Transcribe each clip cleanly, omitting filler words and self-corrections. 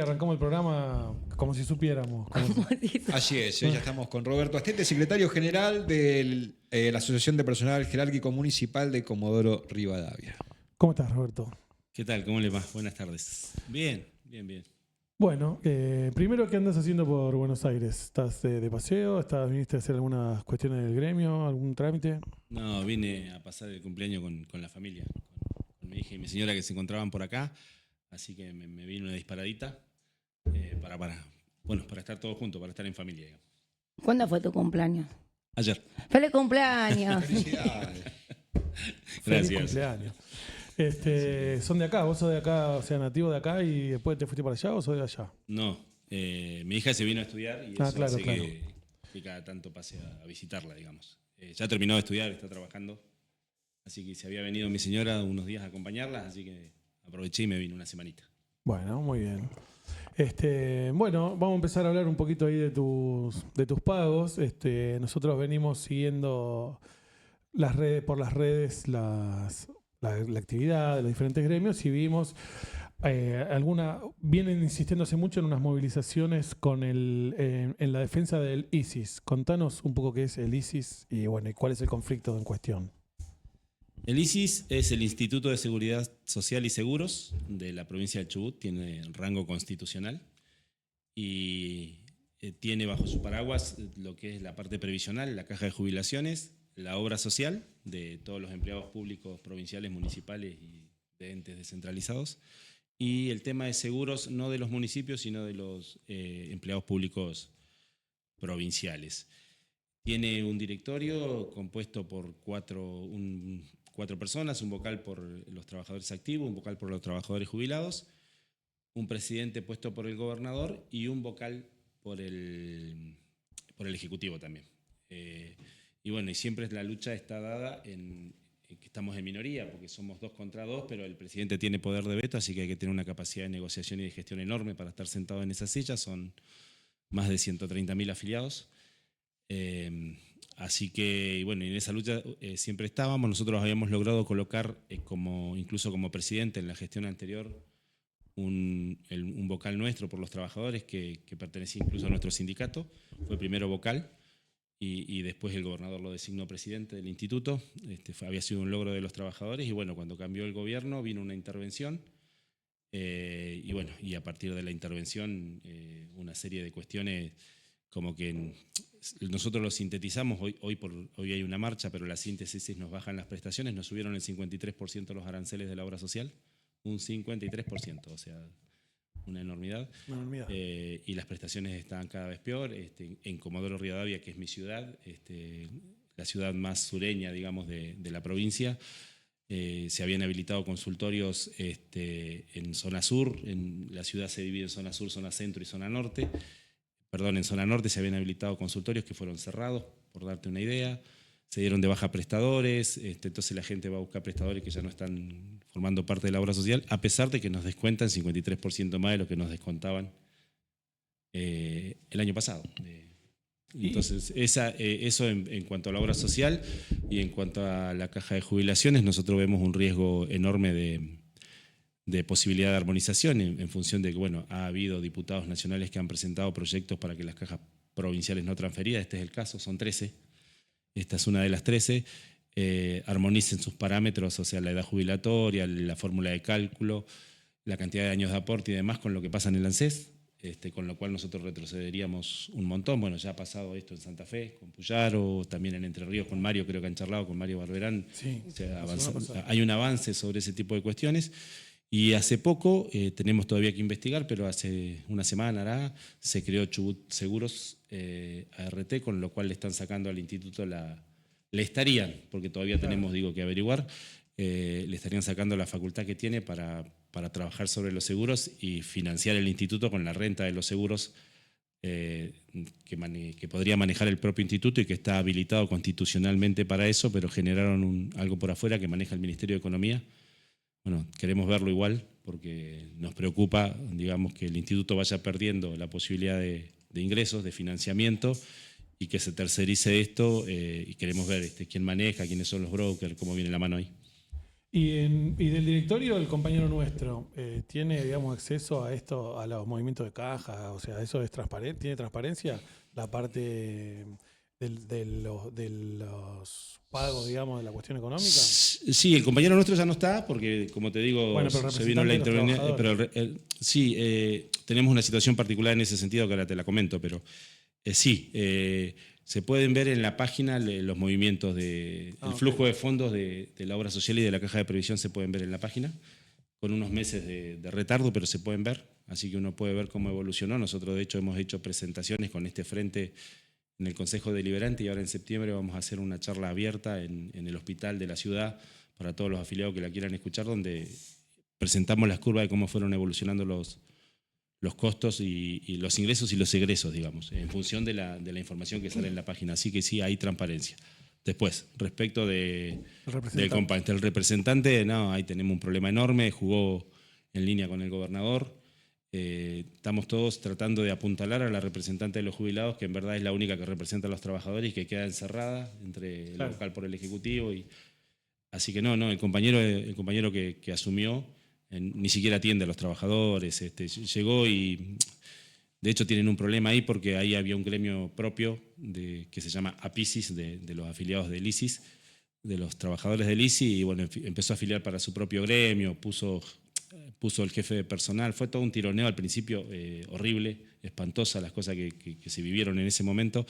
Arrancamos el programa como si supiéramos. Así es, ya estamos con Roberto Astete, secretario general de la Asociación de Personal Jerárquico Municipal de Comodoro Rivadavia. ¿Cómo estás, Roberto? ¿Qué tal? ¿Cómo le va? Buenas tardes. Bien, bien, bien. Bueno, primero, ¿qué andas haciendo por Buenos Aires? ¿Estás de paseo? ¿Viniste a hacer algunas cuestiones del gremio? ¿Algún trámite? No, vine a pasar el cumpleaños con la familia, con mi hija y mi señora que se encontraban por acá, así que me vino una disparadita para estar todos juntos, para estar en familia, digamos. ¿Cuándo fue tu cumpleaños? Ayer. ¡Feliz cumpleaños! Felicidades. Feliz Gracias. cumpleaños. ¿Son de acá? ¿Vos sos de acá, o sea, nativo de acá y después te fuiste para allá o sos de allá? No, mi hija se vino a estudiar y eso claro, hace claro. que cada tanto pase a visitarla, digamos. Ya terminó de estudiar, está trabajando, así que se había venido mi señora unos días a acompañarla, así que aproveché y me vine una semanita. Bueno, muy bien. Bueno, vamos a empezar a hablar un poquito ahí de tus pagos. Nosotros venimos siguiendo por las redes la actividad de los diferentes gremios y vimos vienen insistiéndose mucho en unas movilizaciones en la defensa del ISIS. Contanos un poco qué es el ISIS y cuál es el conflicto en cuestión. El ISIS es el Instituto de Seguridad Social y Seguros de la provincia del Chubut, tiene rango constitucional y tiene bajo su paraguas lo que es la parte previsional, la caja de jubilaciones, la obra social de todos los empleados públicos provinciales, municipales y de entes descentralizados, y el tema de seguros no de los municipios, sino de los empleados públicos provinciales. Tiene un directorio compuesto por cuatro personas, un vocal por los trabajadores activos, un vocal por los trabajadores jubilados, un presidente puesto por el gobernador y un vocal por el Ejecutivo también. Y siempre la lucha está dada en que estamos en minoría, porque somos 2 contra 2, pero el presidente tiene poder de veto, así que hay que tener una capacidad de negociación y de gestión enorme para estar sentado en esa silla. Son más de 130.000 afiliados. Así que, en esa lucha siempre estábamos. Nosotros habíamos logrado colocar, incluso como presidente en la gestión anterior, un vocal nuestro por los trabajadores que pertenecía incluso a nuestro sindicato. Fue primero vocal y después el gobernador lo designó presidente del instituto. Había sido un logro de los trabajadores y cuando cambió el gobierno vino una intervención. Y a partir de la intervención una serie de cuestiones como que nosotros lo sintetizamos, hoy hay una marcha, pero la síntesis es: nos bajan las prestaciones, nos subieron el 53% los aranceles de la obra social, un 53%, o sea, una enormidad. Y las prestaciones están cada vez peor. En Comodoro Rivadavia, que es mi ciudad, la ciudad más sureña, digamos, de la provincia, se habían habilitado consultorios en zona sur. La ciudad se divide en zona sur, zona centro y zona norte. En zona norte se habían habilitado consultorios que fueron cerrados, por darte una idea. Se dieron de baja prestadores, entonces la gente va a buscar prestadores que ya no están formando parte de la obra social, a pesar de que nos descuentan 53% más de lo que nos descontaban el año pasado. Entonces, eso en cuanto a la obra social. Y en cuanto a la caja de jubilaciones, nosotros vemos un riesgo enorme de posibilidad de armonización en función de que ha habido diputados nacionales que han presentado proyectos para que las cajas provinciales no transferidas, este es el caso, son 13, esta es una de las 13, armonicen sus parámetros, o sea, la edad jubilatoria, la fórmula de cálculo, la cantidad de años de aporte y demás con lo que pasa en el ANSES, con lo cual nosotros retrocederíamos un montón. Ya ha pasado esto en Santa Fe, con Puyaro, también en Entre Ríos con Mario, creo que han charlado con Mario Barberán. Sí, hay un avance sobre ese tipo de cuestiones. Y hace poco, tenemos todavía que investigar, pero hace una semana se creó Chubut Seguros ART, con lo cual le están sacando al instituto le estarían, porque todavía tenemos que averiguar, le estarían sacando la facultad que tiene para trabajar sobre los seguros y financiar el instituto con la renta de los seguros que podría manejar el propio instituto y que está habilitado constitucionalmente para eso, pero generaron algo por afuera que maneja el Ministerio de Economía. Queremos verlo igual porque nos preocupa, digamos, que el instituto vaya perdiendo la posibilidad de ingresos, de financiamiento, y que se tercerice esto, y queremos ver quién maneja, quiénes son los brokers, cómo viene la mano ahí. Y del directorio, el compañero nuestro, ¿tiene, digamos, acceso a esto, a los movimientos de caja? O sea, ¿eso es transparente? ¿Tiene transparencia? La parte de los pagos, digamos, de la cuestión económica. Sí, el compañero nuestro ya no está porque, como te digo, Bueno, pero se vino la representante de los intervención. Pero sí, tenemos una situación particular en ese sentido que ahora te la comento, pero sí, se pueden ver en la página los movimientos el flujo de fondos de la obra social y de la caja de previsión se pueden ver en la página, con unos meses de retardo, pero se pueden ver, así que uno puede ver cómo evolucionó. Nosotros, de hecho, hemos hecho presentaciones con este frente en el Consejo Deliberante y ahora en septiembre vamos a hacer una charla abierta en el hospital de la ciudad para todos los afiliados que la quieran escuchar, donde presentamos las curvas de cómo fueron evolucionando los costos y los ingresos y los egresos, digamos, en función de la información que sale en la página. Así que sí, hay transparencia. Después, respecto del representante, no, ahí tenemos un problema enorme, jugó en línea con el gobernador. Estamos todos tratando de apuntalar a la representante de los jubilados, que en verdad es la única que representa a los trabajadores y que queda encerrada entre el local por el Ejecutivo. Así que no, el compañero que asumió ni siquiera atiende a los trabajadores. Llegó y de hecho tienen un problema ahí porque ahí había un gremio propio que se llama APISIS, de los afiliados del ISIS, de los trabajadores del ISIS, y bueno, empezó a afiliar para su propio gremio, puso el jefe de personal. Fue todo un tironeo al principio, horrible, espantosa las cosas que se vivieron en ese momento.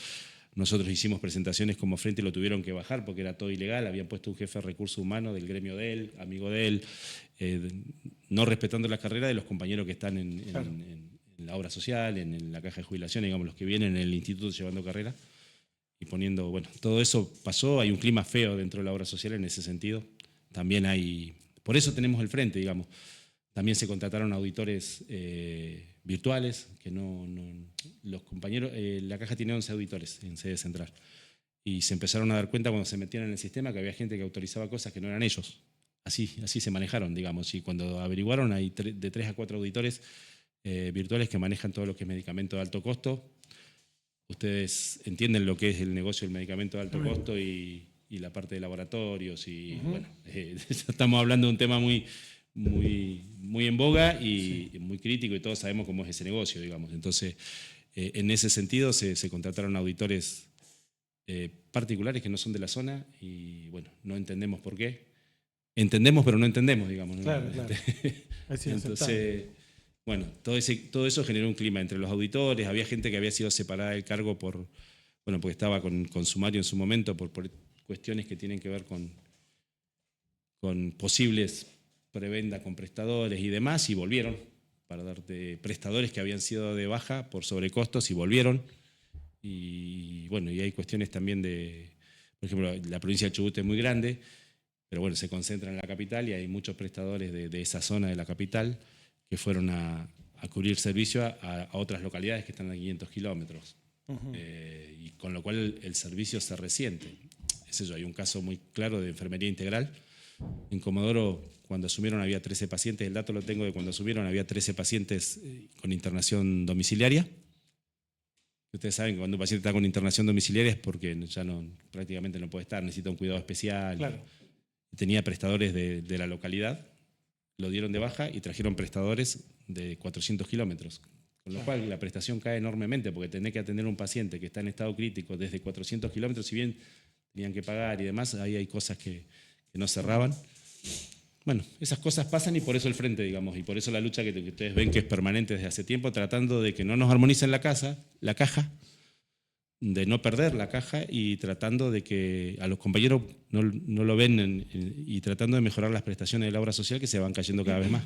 Nosotros hicimos presentaciones como frente y lo tuvieron que bajar porque era todo ilegal. Habían puesto un jefe de recursos humanos del gremio de él, amigo de él, no respetando la carrera de los compañeros que están en la obra social, en la caja de jubilación, digamos, los que vienen en el instituto llevando carrera y poniendo, bueno, todo eso pasó. Hay un clima feo dentro de la obra social en ese sentido. También por eso tenemos el frente, digamos. También se contrataron auditores virtuales, que los compañeros, la caja tiene 11 auditores en sede central, y se empezaron a dar cuenta cuando se metieron en el sistema que había gente que autorizaba cosas que no eran ellos. Así se manejaron, digamos, y cuando averiguaron hay de 3 a 4 auditores virtuales que manejan todo lo que es medicamento de alto costo. Ustedes entienden lo que es el negocio del medicamento de alto costo y la parte de laboratorios, y bueno, estamos hablando de un tema muy en boga y muy crítico, y todos sabemos cómo es ese negocio, digamos. Entonces, en ese sentido se contrataron auditores particulares que no son de la zona y, bueno, no entendemos por qué. Entendemos, pero no entendemos, digamos, ¿no? Claro. Entonces, bueno, todo eso generó un clima entre los auditores. Había gente que había sido separada del cargo porque estaba con sumario en su momento por cuestiones que tienen que ver con posibles prebenda con prestadores y demás, y volvieron para darte prestadores que habían sido de baja por sobrecostos y volvieron. Y bueno, y hay cuestiones también por ejemplo, la provincia de Chubut es muy grande, pero bueno, se concentra en la capital y hay muchos prestadores de esa zona de la capital que fueron a cubrir servicio a otras localidades que están a 500 kilómetros. Y con lo cual el servicio se resiente. Hay un caso muy claro de enfermería integral. En Comodoro, cuando asumieron, había 13 pacientes. El dato lo tengo de cuando asumieron, había 13 pacientes con internación domiciliaria. Ustedes saben que cuando un paciente está con internación domiciliaria es porque ya prácticamente no puede estar, necesita un cuidado especial. Claro. Tenía prestadores de la localidad, lo dieron de baja y trajeron prestadores de 400 kilómetros. Con lo cual la prestación cae enormemente porque tenés que atender a un paciente que está en estado crítico desde 400 kilómetros, si bien tenían que pagar y demás, ahí hay cosas que no cerraban. Bueno, esas cosas pasan y por eso el frente, digamos, y por eso la lucha que ustedes ven que es permanente desde hace tiempo, tratando de que no nos armonicen la caja, de no perder la caja y tratando de que a los compañeros no lo ven y tratando de mejorar las prestaciones de la obra social que se van cayendo cada vez más.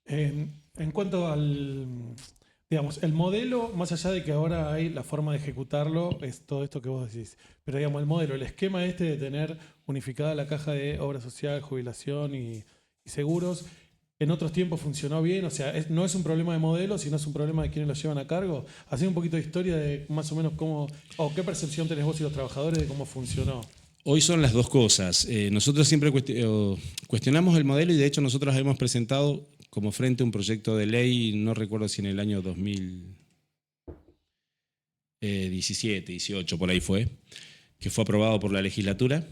En cuanto al, digamos, el modelo, más allá de que ahora hay la forma de ejecutarlo, es todo esto que vos decís. Pero digamos, el modelo, el esquema de tener unificada la caja de obra social, jubilación y seguros, en otros tiempos funcionó bien. O sea, no es un problema de modelo, sino es un problema de quienes lo llevan a cargo. Hacé un poquito de historia de más o menos cómo, o qué percepción tenés vos y los trabajadores de cómo funcionó. Hoy son las dos cosas. Nosotros siempre cuestionamos el modelo y de hecho nosotros hemos presentado como frente un proyecto de ley, no recuerdo si en el año 2017, 18, por ahí fue, que fue aprobado por la legislatura,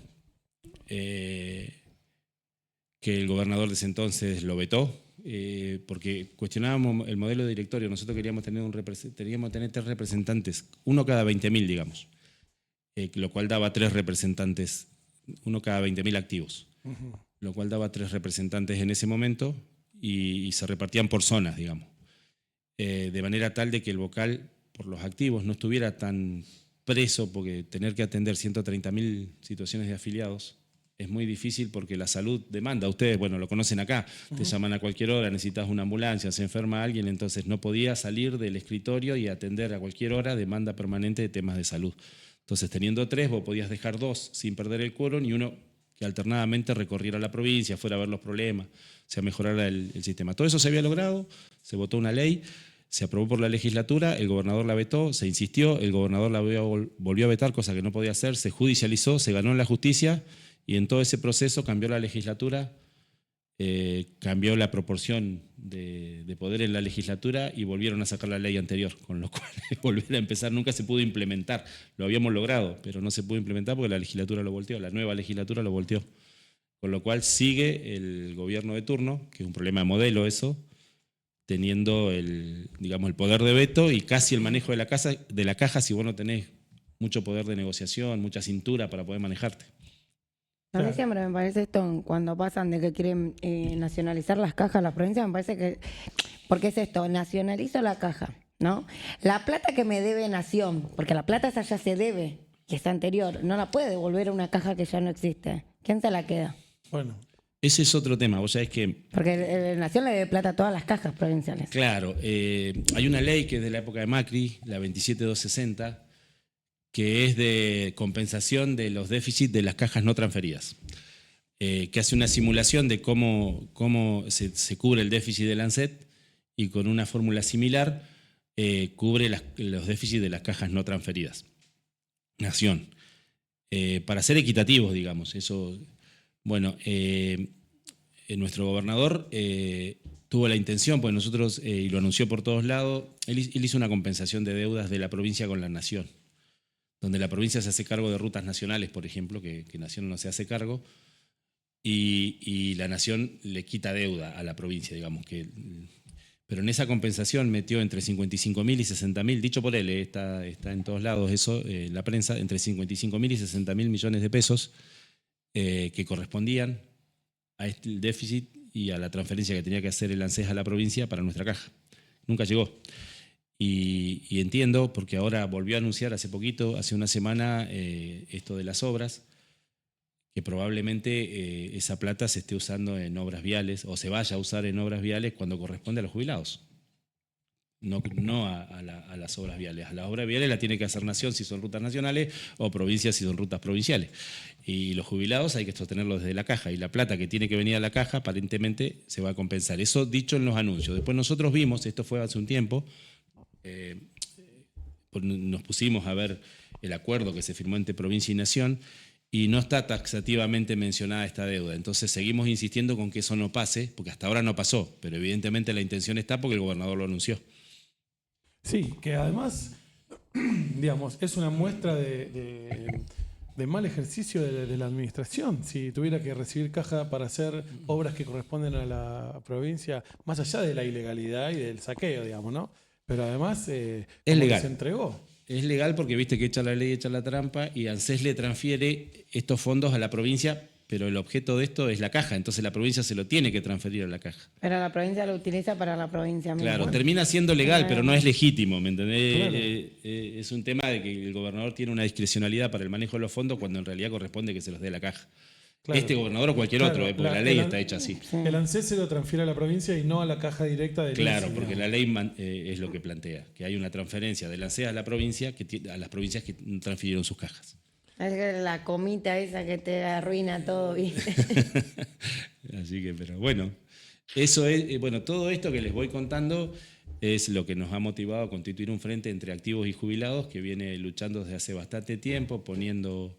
que el gobernador de ese entonces lo vetó, porque cuestionábamos el modelo de directorio. Nosotros queríamos tener, teníamos que tener 3 representantes, uno cada 20.000, digamos, lo cual daba 3 representantes, uno cada 20.000 activos, lo cual daba 3 representantes en ese momento y se repartían por zonas, digamos, de manera tal de que el vocal, por los activos, no estuviera tan preso, porque tener que atender 130.000 situaciones de afiliados es muy difícil porque la salud demanda. Ustedes, bueno, lo conocen acá, te llaman a cualquier hora, necesitas una ambulancia, se enferma alguien, entonces no podía salir del escritorio y atender a cualquier hora demanda permanente de temas de salud. Entonces, teniendo 3, vos podías dejar 2 sin perder el quórum y uno que alternadamente recorriera la provincia, fuera a ver los problemas, o sea, mejorara el sistema. Todo eso se había logrado, se votó una ley, se aprobó por la legislatura, el gobernador la vetó, se insistió, el gobernador la volvió a vetar, cosa que no podía hacer, se judicializó, se ganó en la justicia y en todo ese proceso cambió la legislatura, cambió la proporción de poder en la legislatura y volvieron a sacar la ley anterior, con lo cual volver a empezar nunca se pudo implementar. Lo habíamos logrado, pero no se pudo implementar porque la legislatura lo volteó, la nueva legislatura lo volteó. Con lo cual sigue el gobierno de turno, que es un problema de modelo eso, teniendo el poder de veto y casi el manejo de la caja si vos no tenés mucho poder de negociación, mucha cintura para poder manejarte. A mí siempre me parece esto, cuando pasan de que quieren nacionalizar las cajas, las provincias, me parece que, porque es esto, nacionalizo la caja, ¿no? La plata que me debe Nación, porque la plata esa ya se debe, y es anterior, no la puede devolver a una caja que ya no existe. ¿Quién se la queda? Bueno. Ese es otro tema, vos sabés que... Porque Nación le debe plata a todas las cajas provinciales. Claro, hay una ley que es de la época de Macri, la 27260, que es de compensación de los déficits de las cajas no transferidas, que hace una simulación de cómo se cubre el déficit del ANSET y con una fórmula similar cubre los déficits de las cajas no transferidas. Nación. Para ser equitativos, digamos, eso... Bueno, nuestro gobernador tuvo la intención, pues nosotros, y lo anunció por todos lados, él hizo una compensación de deudas de la provincia con la Nación, donde la provincia se hace cargo de rutas nacionales, por ejemplo, que Nación no se hace cargo, y la Nación le quita deuda a la provincia, digamos. Pero en esa compensación metió entre 55.000 y 60.000, dicho por él, está en todos lados eso, la prensa, entre 55.000 y 60.000 millones de pesos, que correspondían a este déficit y a la transferencia que tenía que hacer el ANSES a la provincia para nuestra caja. Nunca llegó. Y entiendo, porque ahora volvió a anunciar hace poquito, hace una semana, esto de las obras, que probablemente esa plata se esté usando en obras viales o se vaya a usar en obras viales cuando corresponde a los jubilados. No a las obras viales. A las obras viales la tiene que hacer Nación si son rutas nacionales o provincias si son rutas provinciales. Y los jubilados hay que sostenerlos desde la caja y la plata que tiene que venir a la caja aparentemente se va a compensar. Eso dicho en los anuncios. Después nosotros vimos, esto fue hace un tiempo, nos pusimos a ver el acuerdo que se firmó entre provincia y Nación y no está taxativamente mencionada esta deuda. Entonces seguimos insistiendo con que eso no pase, porque hasta ahora no pasó, pero evidentemente la intención está porque el gobernador lo anunció. Sí, que además, digamos, es una muestra de mal ejercicio de la administración. Si tuviera que recibir caja para hacer obras que corresponden a la provincia, más allá de la ilegalidad y del saqueo, digamos, ¿no? Pero además, es legal. se entregó. Es legal porque viste que echa la ley, echa la trampa y ANSES le transfiere estos fondos a la provincia, pero el objeto de esto es la caja, entonces la provincia se lo tiene que transferir a la caja. Pero la provincia lo utiliza para la provincia misma. Claro, termina siendo legal, pero no es legítimo, ¿me entendés? Claro. Es un tema de que el gobernador tiene una discrecionalidad para el manejo de los fondos cuando en realidad corresponde que se los dé la caja. Claro. Este gobernador o cualquier otro, porque la ley está hecha así. Sí. El ANSES se lo transfiere a la provincia y no a la caja directa del Claro, INSS, porque la ley es lo que plantea, que hay una transferencia del ANSES a la provincia, a las provincias que transfirieron sus cajas. Es que la comita esa que te arruina todo, ¿viste? Así que, pero bueno, eso es, bueno, todo esto que les voy contando es lo que nos ha motivado a constituir un frente entre activos y jubilados que viene luchando desde hace bastante tiempo, poniendo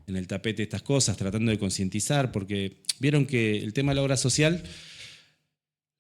en el tapete estas cosas, tratando de concientizar, porque vieron que el tema de la obra social,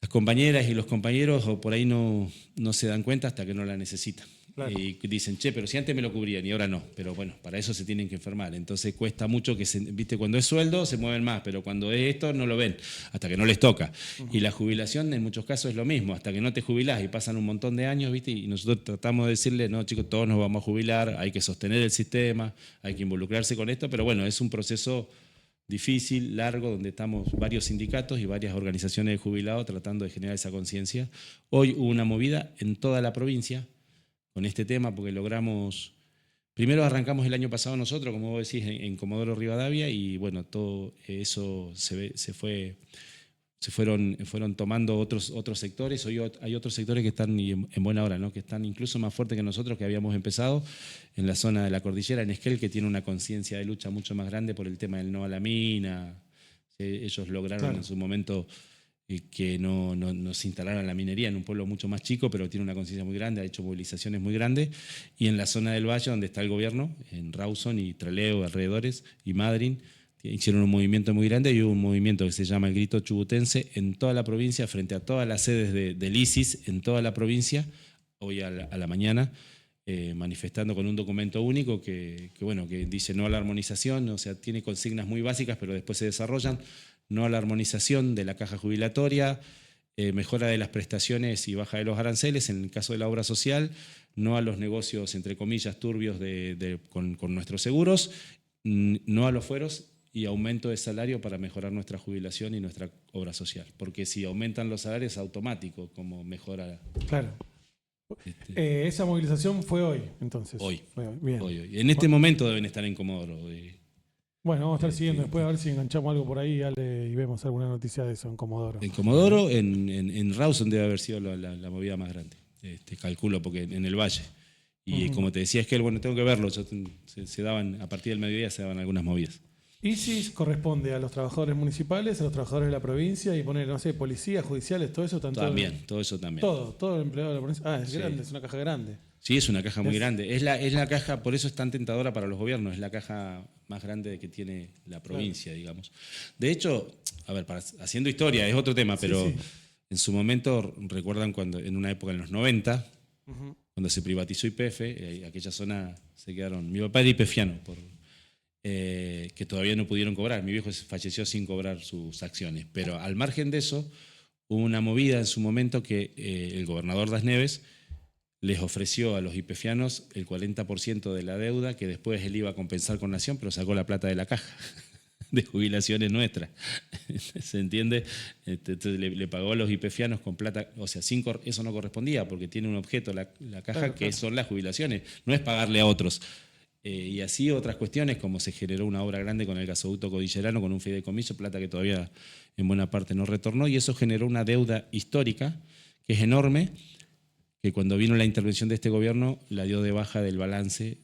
las compañeras y los compañeros o por ahí no se dan cuenta hasta que no la necesitan. Claro. Y dicen, che, pero si antes me lo cubrían y ahora no. Pero bueno, para eso se tienen que enfermar. Entonces cuesta mucho viste, cuando es sueldo se mueven más, pero cuando es esto no lo ven, hasta que no les toca. Y la jubilación en muchos casos es lo mismo, hasta que no te jubilás y pasan un montón de años, viste, y nosotros tratamos de decirle, no, chicos, todos nos vamos a jubilar, hay que sostener el sistema, hay que involucrarse con esto, pero bueno, es un proceso difícil, largo, donde estamos varios sindicatos y varias organizaciones de jubilados tratando de generar esa conciencia. Hoy hubo una movida en toda la provincia con este tema, porque logramos, primero arrancamos el año pasado nosotros, como vos decís, en Comodoro Rivadavia, y bueno, todo eso fueron tomando otros sectores. Hoy hay otros sectores que están en buena hora, ¿no? Que están incluso más fuertes que nosotros, que habíamos empezado en la zona de la cordillera, en Esquel, que tiene una conciencia de lucha mucho más grande por el tema del no a la mina. Ellos lograron en su momento que no se instalara la minería en un pueblo mucho más chico, pero tiene una conciencia muy grande, ha hecho movilizaciones muy grandes. Y en la zona del Valle, donde está el gobierno, en Rawson y Trelew, alrededores, y Madryn, hicieron un movimiento muy grande, y hubo un movimiento que se llama el Grito Chubutense en toda la provincia, frente a todas las sedes del ISIS en toda la provincia, hoy a la mañana, manifestando con un documento único que dice no a la armonización, o sea, tiene consignas muy básicas, pero después se desarrollan. No a la armonización de la caja jubilatoria, mejora de las prestaciones y baja de los aranceles en el caso de la obra social, no a los negocios, entre comillas, turbios con nuestros seguros, no a los fueros y aumento de salario para mejorar nuestra jubilación y nuestra obra social. Porque si aumentan los salarios es automático, como mejora. Claro. Esa movilización fue hoy, entonces. Hoy. Bien. Hoy. En este momento deben estar en Comodoro. Bueno, vamos a estar siguiendo después a ver si enganchamos algo por ahí, Ale, y vemos alguna noticia de eso en Comodoro. En Comodoro, en Rawson debe haber sido la movida más grande, calculo, porque en el Valle. Y como te decía, es que tengo que verlo, se daban, a partir del mediodía se daban algunas movidas. ISIS corresponde a los trabajadores municipales, a los trabajadores de la provincia y poner, no sé, policías, judiciales, todo eso. Todo eso también. Todo el empleado de la provincia. Es grande, es una caja grande. Sí, es una caja muy grande. Es la caja, por eso es tan tentadora para los gobiernos, es la caja más grande que tiene la provincia, digamos. De hecho, a ver, haciendo historia, es otro tema, pero en su momento, recuerdan cuando en una época en los 90, cuando se privatizó YPF, aquella zona se quedaron. Mi papá era YPFiano, que todavía no pudieron cobrar. Mi viejo falleció sin cobrar sus acciones. Pero al margen de eso, hubo una movida en su momento que el gobernador Das Neves les ofreció a los YPFianos el 40% de la deuda, que después él iba a compensar con Nación, pero sacó la plata de la caja de jubilaciones nuestras. ¿Se entiende? Entonces le pagó a los YPFianos con plata, o sea, eso no correspondía, porque tiene un objeto la caja, que son las jubilaciones, no es pagarle a otros. Y así otras cuestiones, como se generó una obra grande con el gasoducto cordillerano, con un fideicomiso, plata que todavía en buena parte no retornó, y eso generó una deuda histórica que es enorme, que cuando vino la intervención de este gobierno la dio de baja del balance.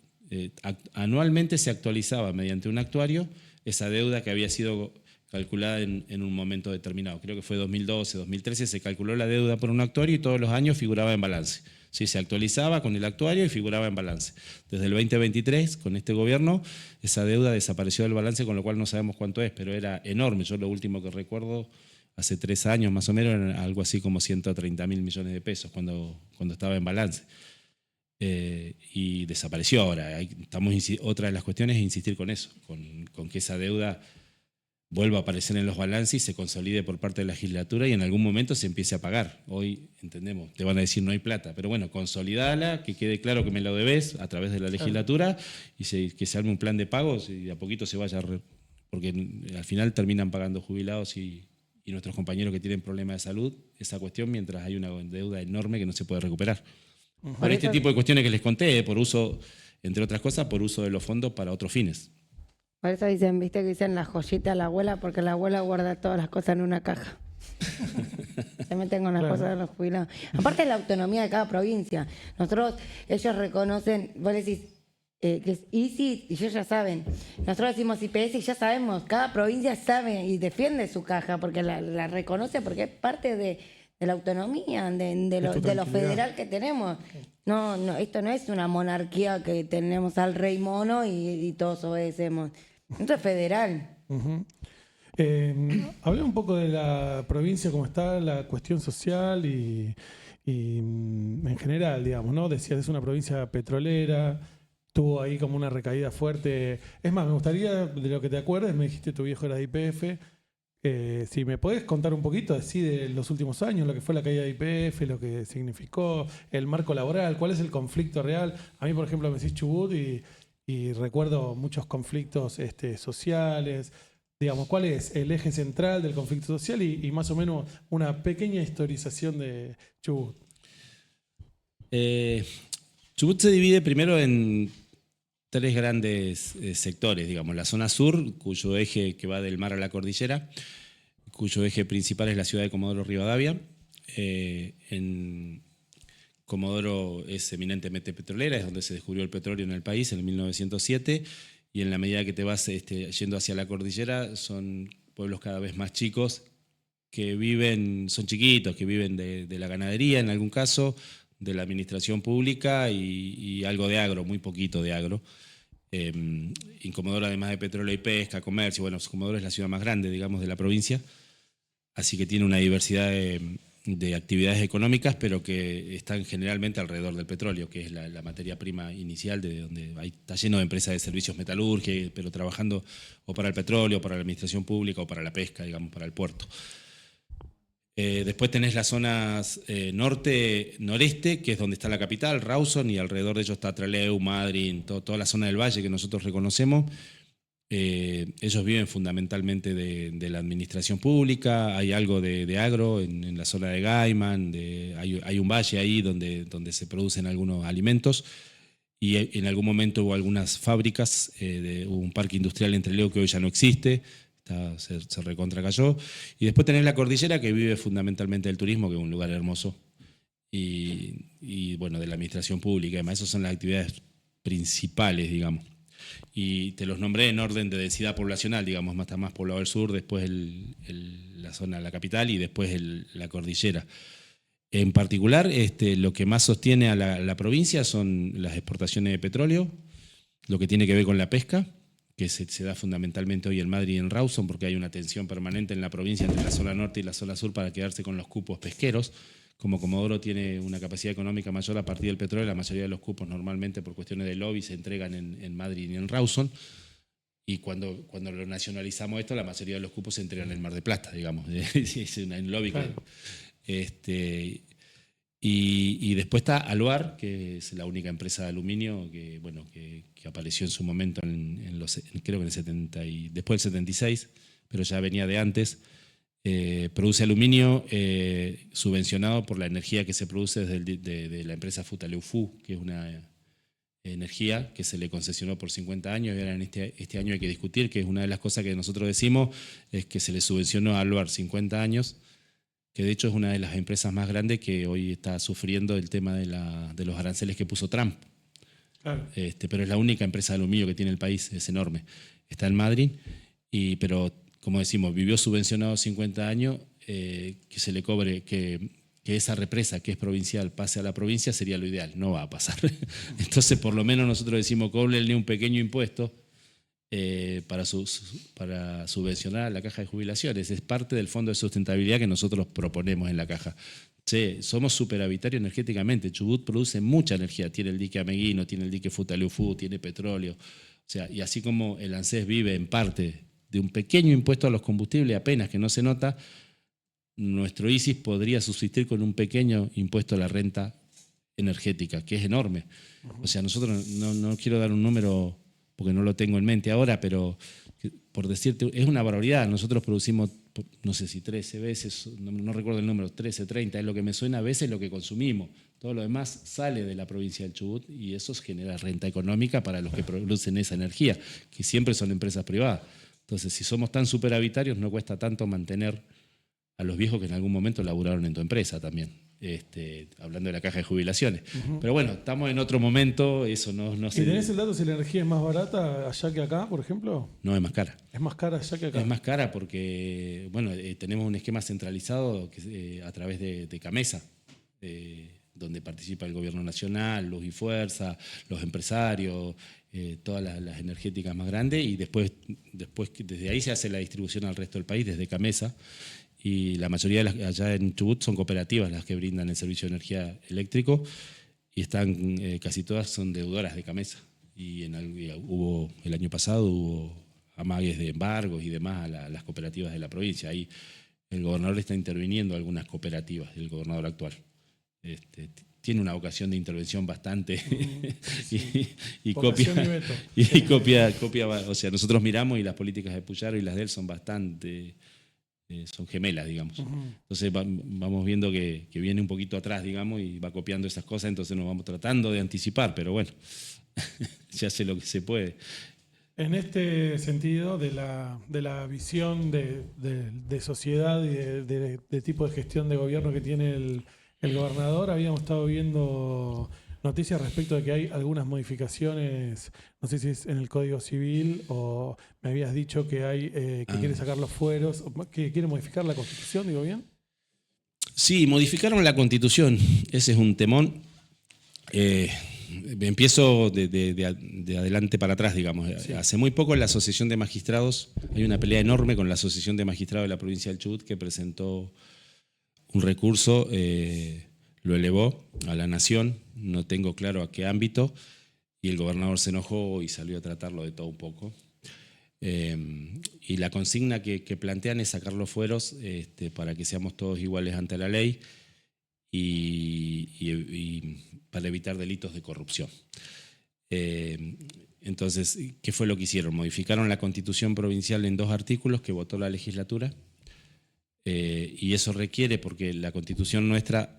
Anualmente se actualizaba mediante un actuario esa deuda que había sido calculada en un momento determinado. Creo que fue 2012, 2013, se calculó la deuda por un actuario y todos los años figuraba en balance. Sí, se actualizaba con el actuario y figuraba en balance. Desde el 2023, con este gobierno, esa deuda desapareció del balance, con lo cual no sabemos cuánto es, pero era enorme. Yo lo último que recuerdo, hace 3 años más o menos, era algo así como 130.000 millones de pesos cuando estaba en balance. Y desapareció ahora. Otra de las cuestiones es insistir con eso, con que esa deuda vuelva a aparecer en los balances y se consolide por parte de la legislatura y en algún momento se empiece a pagar. Hoy, entendemos, te van a decir no hay plata, pero bueno, consolidala, que quede claro que me lo debes a través de la legislatura y que se arme un plan de pagos y de a poquito se vaya, porque al final terminan pagando jubilados y nuestros compañeros que tienen problemas de salud esa cuestión, mientras hay una deuda enorme que no se puede recuperar. Por este tipo de cuestiones que les conté, por uso, entre otras cosas, por uso de los fondos para otros fines. Por eso dicen, viste que dicen la joyita a la abuela, porque la abuela guarda todas las cosas en una caja. Se meten con las cosas de los jubilados. Aparte de la autonomía de cada provincia. Ellos reconocen, vos decís que es ISIS y ellos ya saben. Nosotros decimos IPS y ya sabemos, cada provincia sabe y defiende su caja porque la reconoce, porque es parte de la autonomía, de lo federal que tenemos. No, esto no es una monarquía que tenemos al rey mono y todos obedecemos. Esto es federal. Hablé un poco de la provincia, cómo está la cuestión social y en general, digamos, ¿no? Decías, es una provincia petrolera, tuvo ahí como una recaída fuerte. Es más, me gustaría, de lo que te acuerdes, me dijiste tu viejo era de YPF. Si me podés contar un poquito así de los últimos años, lo que fue la caída de YPF, lo que significó, el marco laboral, cuál es el conflicto real. A mí, por ejemplo, me decís Chubut y recuerdo muchos conflictos sociales. Digamos, ¿cuál es el eje central del conflicto social y más o menos una pequeña historización de Chubut? Chubut se divide primero en 3 grandes sectores, digamos, la zona sur, cuyo eje que va del mar a la cordillera, cuyo eje principal es la ciudad de Comodoro Rivadavia. En Comodoro es eminentemente petrolera, es donde se descubrió el petróleo en el país en el 1907, y en la medida que te vas yendo hacia la cordillera son pueblos cada vez más chicos que viven, son chiquitos, que viven de la ganadería en algún caso, de la administración pública y algo de agro, muy poquito de agro. En Comodoro, además de petróleo y pesca, comercio, bueno, Comodoro es la ciudad más grande, digamos, de la provincia, así que tiene una diversidad de actividades económicas, pero que están generalmente alrededor del petróleo, que es la materia prima inicial, de donde está lleno de empresas de servicios metalúrgicos, pero trabajando o para el petróleo, o para la administración pública, o para la pesca, digamos, para el puerto. Después tenés las zonas norte-noreste, que es donde está la capital, Rawson, y alrededor de ellos está Trelew, Madryn, toda la zona del valle que nosotros reconocemos. Ellos viven fundamentalmente de la administración pública, hay algo de agro en la zona de Gaiman, hay un valle ahí donde se producen algunos alimentos, y en algún momento hubo algunas fábricas, hubo un parque industrial en Trelew que hoy ya no existe, se recontracayó. Y después tenés la cordillera, que vive fundamentalmente del turismo, que es un lugar hermoso, y bueno, de la administración pública. Además, esas son las actividades principales, digamos. Y te los nombré en orden de densidad poblacional, digamos, está más poblado el sur, después la zona, la capital, y después la cordillera. En particular, lo que más sostiene a la provincia son las exportaciones de petróleo, lo que tiene que ver con la pesca, que se da fundamentalmente hoy en Madrid y en Rawson, porque hay una tensión permanente en la provincia entre la zona norte y la zona sur para quedarse con los cupos pesqueros. Como Comodoro tiene una capacidad económica mayor a partir del petróleo, la mayoría de los cupos normalmente por cuestiones de lobby se entregan en Madrid y en Rawson. Y cuando lo nacionalizamos esto, la mayoría de los cupos se entregan en el Mar de Plata, digamos. Es un lobby. Claro. Y después está Aluar, que es la única empresa de aluminio que apareció en su momento, creo que en el 70 y después del 76, pero ya venía de antes. Produce aluminio subvencionado por la energía que se produce de la empresa Futaleufú, que es una energía que se le concesionó por 50 años, y ahora en este año hay que discutir, que es una de las cosas que nosotros decimos, es que se le subvencionó a Aluar 50 años, que de hecho es una de las empresas más grandes que hoy está sufriendo el tema de los aranceles que puso Trump. Claro. Pero es la única empresa de aluminio que tiene el país, es enorme. Está en Madrid, pero como decimos, vivió subvencionado 50 años, que se le cobre, que esa represa que es provincial pase a la provincia sería lo ideal, no va a pasar. Entonces, por lo menos nosotros decimos, cóbrenle un pequeño impuesto para subvencionar a la caja de jubilaciones. Es parte del fondo de sustentabilidad que nosotros proponemos en la caja. Somos superhabitarios energéticamente. Chubut produce mucha energía. Tiene el dique Ameguino, tiene el dique Futaleufú, tiene petróleo. Y así como el ANSES vive en parte de un pequeño impuesto a los combustibles, apenas que no se nota, nuestro ISIS podría subsistir con un pequeño impuesto a la renta energética, que es enorme. O sea, nosotros, no quiero dar un número porque no lo tengo en mente ahora, pero por decirte, es una barbaridad. Nosotros producimos, no sé si 13 veces, no recuerdo el número, 13, 30, es lo que me suena, a veces lo que consumimos. Todo lo demás sale de la provincia del Chubut y eso genera renta económica para los que producen esa energía, que siempre son empresas privadas. Entonces, si somos tan superhabitarios, no cuesta tanto mantener a los viejos que en algún momento laburaron en tu empresa también, hablando de la caja de jubilaciones. Uh-huh. Pero bueno, estamos en otro momento, eso no sé. ¿Y tenés el dato si la energía es más barata allá que acá, por ejemplo? No, es más cara. ¿Es más cara allá que acá? Es más cara porque, bueno, tenemos un esquema centralizado a través de Camesa, donde participa el gobierno nacional, Luz y Fuerza, los empresarios, todas las energéticas más grandes, y después desde ahí se hace la distribución al resto del país, desde Camesa. y la mayoría allá en Chubut son cooperativas las que brindan el servicio de energía eléctrico y están casi todas son deudoras de Camesa. Y el año pasado hubo amagues de embargos y demás a las cooperativas de la provincia. Ahí el gobernador está interviniendo algunas cooperativas, el gobernador actual. Tiene una vocación de intervención bastante y copia, o sea, nosotros miramos y las políticas de Puyaro y las de él son bastante, son gemelas, digamos. Entonces vamos viendo que viene un poquito atrás, digamos, y va copiando esas cosas, entonces nos vamos tratando de anticipar, pero bueno, se hace lo que se puede. En este sentido de la visión de sociedad y de tipo de gestión de gobierno que tiene el gobernador, habíamos estado viendo noticias respecto de que hay algunas modificaciones, no sé si es en el Código Civil o me habías dicho que hay que quiere sacar los fueros, que quiere modificar la Constitución, ¿digo bien? Sí, modificaron la Constitución, ese es un temón. Empiezo de adelante para atrás, digamos. Sí. Hace muy poco en la Asociación de Magistrados, hay una pelea enorme con la Asociación de Magistrados de la provincia del Chubut que presentó un recurso, lo elevó a la Nación, no tengo claro a qué ámbito, y el gobernador se enojó y salió a tratarlo de todo un poco. Y la consigna que plantean es sacar los fueros para que seamos todos iguales ante la ley y para evitar delitos de corrupción. Entonces, ¿qué fue lo que hicieron? Modificaron la Constitución provincial en 2 artículos que votó la legislatura. Y eso requiere, porque la Constitución nuestra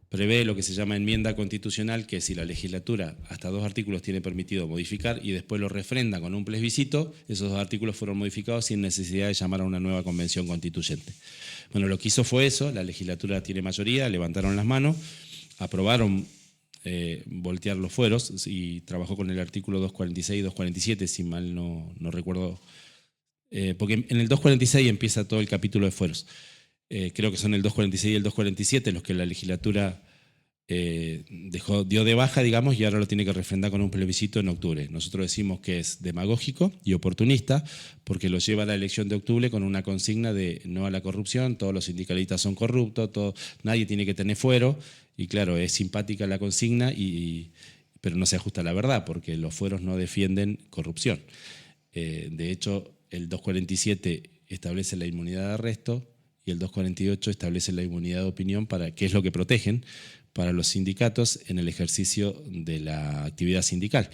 prevé lo que se llama enmienda constitucional, que si la legislatura hasta 2 artículos tiene permitido modificar y después lo refrenda con un plebiscito, esos 2 artículos fueron modificados sin necesidad de llamar a una nueva convención constituyente. Bueno, lo que hizo fue eso, la legislatura tiene mayoría, levantaron las manos, aprobaron voltear los fueros y trabajó con el artículo 246 y 247, si mal no recuerdo, porque en el 246 empieza todo el capítulo de fueros. Creo que son el 246 y el 247 los que la legislatura dio de baja, digamos, y ahora lo tiene que refrendar con un plebiscito en octubre. Nosotros decimos que es demagógico y oportunista porque lo lleva a la elección de octubre con una consigna de no a la corrupción, todos los sindicalistas son corruptos, nadie tiene que tener fuero, y claro, es simpática la consigna, pero no se ajusta a la verdad porque los fueros no defienden corrupción. De hecho, el 247 establece la inmunidad de arresto y el 248 establece la inmunidad de opinión, que es lo que protegen para los sindicatos en el ejercicio de la actividad sindical.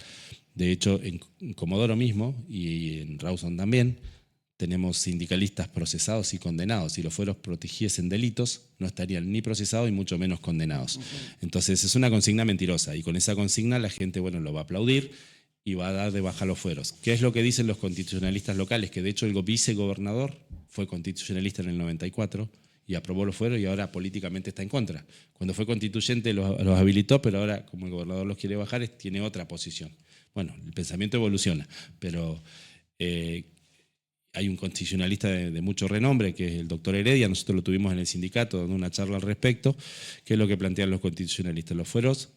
De hecho, en Comodoro mismo y en Rawson también tenemos sindicalistas procesados y condenados. Si los fueros protegiesen delitos, no estarían ni procesados y mucho menos condenados. Entonces es una consigna mentirosa y con esa consigna la gente, bueno, lo va a aplaudir y va a dar de baja los fueros. ¿Qué es lo que dicen los constitucionalistas locales? Que de hecho el vicegobernador fue constitucionalista en el 94 y aprobó los fueros y ahora políticamente está en contra. Cuando fue constituyente los habilitó, pero ahora como el gobernador los quiere bajar, tiene otra posición. Bueno, el pensamiento evoluciona, pero hay un constitucionalista de mucho renombre, que es el doctor Heredia, nosotros lo tuvimos en el sindicato dando una charla al respecto, que es lo que plantean los constitucionalistas. Los fueros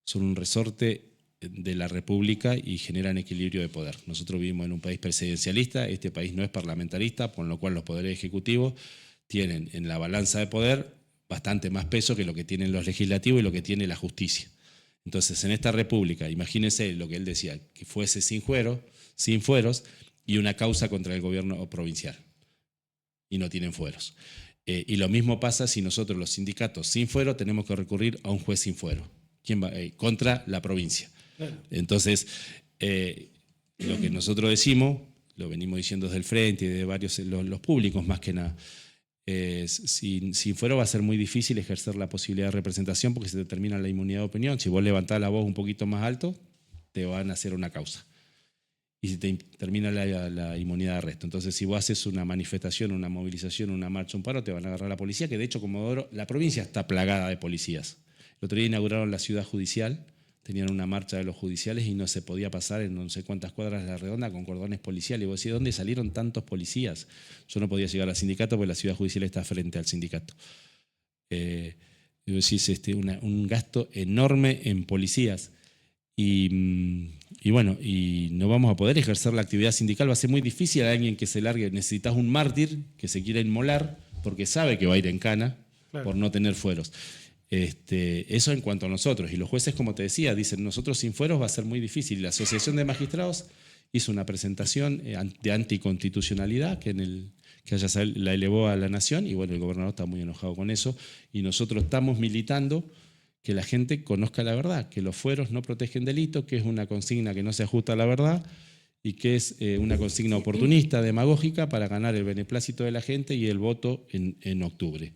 son un resorte de la República y generan equilibrio de poder. Nosotros vivimos en un país presidencialista, este país no es parlamentarista, por lo cual los poderes ejecutivos tienen en la balanza de poder bastante más peso que lo que tienen los legislativos y lo que tiene la justicia. Entonces, en esta república, imagínense lo que él decía, que fuese sin fueros y una causa contra el gobierno provincial. Y no tienen fueros. Y lo mismo pasa si nosotros, los sindicatos sin fuero, tenemos que recurrir a un juez sin fuero. ¿Quién va? Contra la provincia. Claro. Entonces, lo que nosotros decimos, lo venimos diciendo desde el frente y de varios, los públicos más que nada, sin fuero va a ser muy difícil ejercer la posibilidad de representación porque se determina la inmunidad de opinión. Si vos levantás la voz un poquito más alto, te van a hacer una causa. Y se te termina la inmunidad de arresto. Entonces, si vos haces una manifestación, una movilización, una marcha, un paro, te van a agarrar a la policía, que de hecho, Comodoro, la provincia está plagada de policías. El otro día inauguraron la ciudad judicial, tenían una marcha de los judiciales y no se podía pasar en no sé cuántas cuadras de la redonda con cordones policiales. Y vos decís, ¿dónde salieron tantos policías? Yo no podía llegar al sindicato porque la ciudad judicial está frente al sindicato. Y vos decís, un gasto enorme en policías. Y bueno, y no vamos a poder ejercer la actividad sindical. Va a ser muy difícil a alguien que se largue. Necesitas un mártir que se quiera inmolar porque sabe que va a ir en cana Claro. por no tener fueros. Eso en cuanto a nosotros. Y los jueces, como te decía, dicen, nosotros sin fueros va a ser muy difícil. La Asociación de Magistrados hizo una presentación de anticonstitucionalidad que la elevó a la Nación, y bueno, el gobernador está muy enojado con eso, y nosotros estamos militando que la gente conozca la verdad, que los fueros no protegen delito, que es una consigna que no se ajusta a la verdad y que es una consigna oportunista, demagógica, para ganar el beneplácito de la gente y el voto en octubre.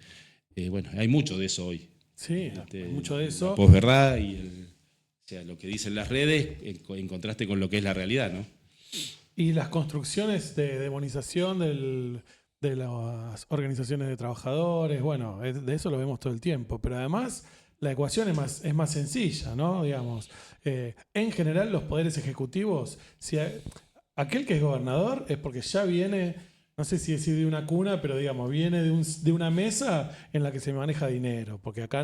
Bueno, hay mucho de eso hoy. Sí, mucho de eso. La posverdad y o sea, lo que dicen las redes en contraste con lo que es la realidad, ¿no? Y las construcciones de demonización de las organizaciones de trabajadores, bueno, de eso lo vemos todo el tiempo, pero además la ecuación es más sencilla, ¿no? Digamos, en general los poderes ejecutivos, aquel que es gobernador es porque ya viene, no sé si decir de una cuna, pero digamos, viene de una mesa en la que se maneja dinero, porque acá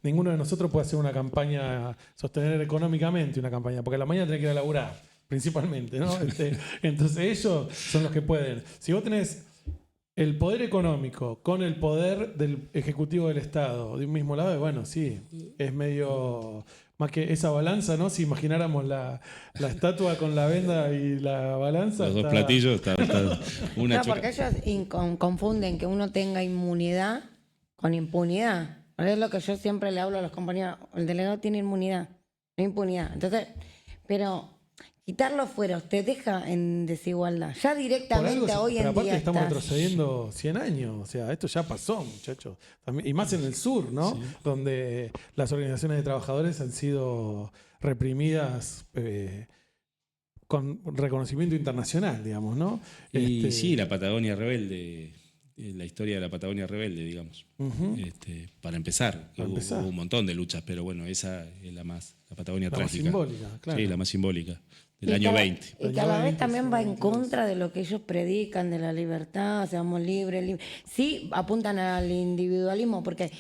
ninguno de nosotros puede hacer una campaña, sostener económicamente una campaña, porque a la mañana tiene que ir a laburar, principalmente, ¿no? Entonces ellos son los que pueden. Si vos tenés el poder económico con el poder del Ejecutivo del Estado de un mismo lado, bueno, sí, es medio más que esa balanza, ¿no? Si imagináramos la estatua con la venda y la balanza. Los dos platillos, está una No, porque ellos confunden que uno tenga inmunidad con impunidad. Es lo que yo siempre le hablo a los compañeros. El delegado tiene inmunidad, no impunidad. Entonces, pero quitar los fueros te deja en desigualdad. Ya directamente hoy en pero aparte día estamos retrocediendo 100 años. O sea, esto ya pasó, muchachos. Y más en el sur, ¿no? Sí. Donde las organizaciones de trabajadores han sido reprimidas con reconocimiento internacional, digamos, ¿no? Y sí, la Patagonia Rebelde, la historia de la Patagonia Rebelde, digamos. Para empezar, hubo un montón de luchas, pero bueno, esa es la Patagonia trágica. La más simbólica, claro. Sí, la más simbólica. Del año 20. Y que a la vez también va en contra de lo que ellos predican, de la libertad, seamos libres. Sí, apuntan al individualismo, porque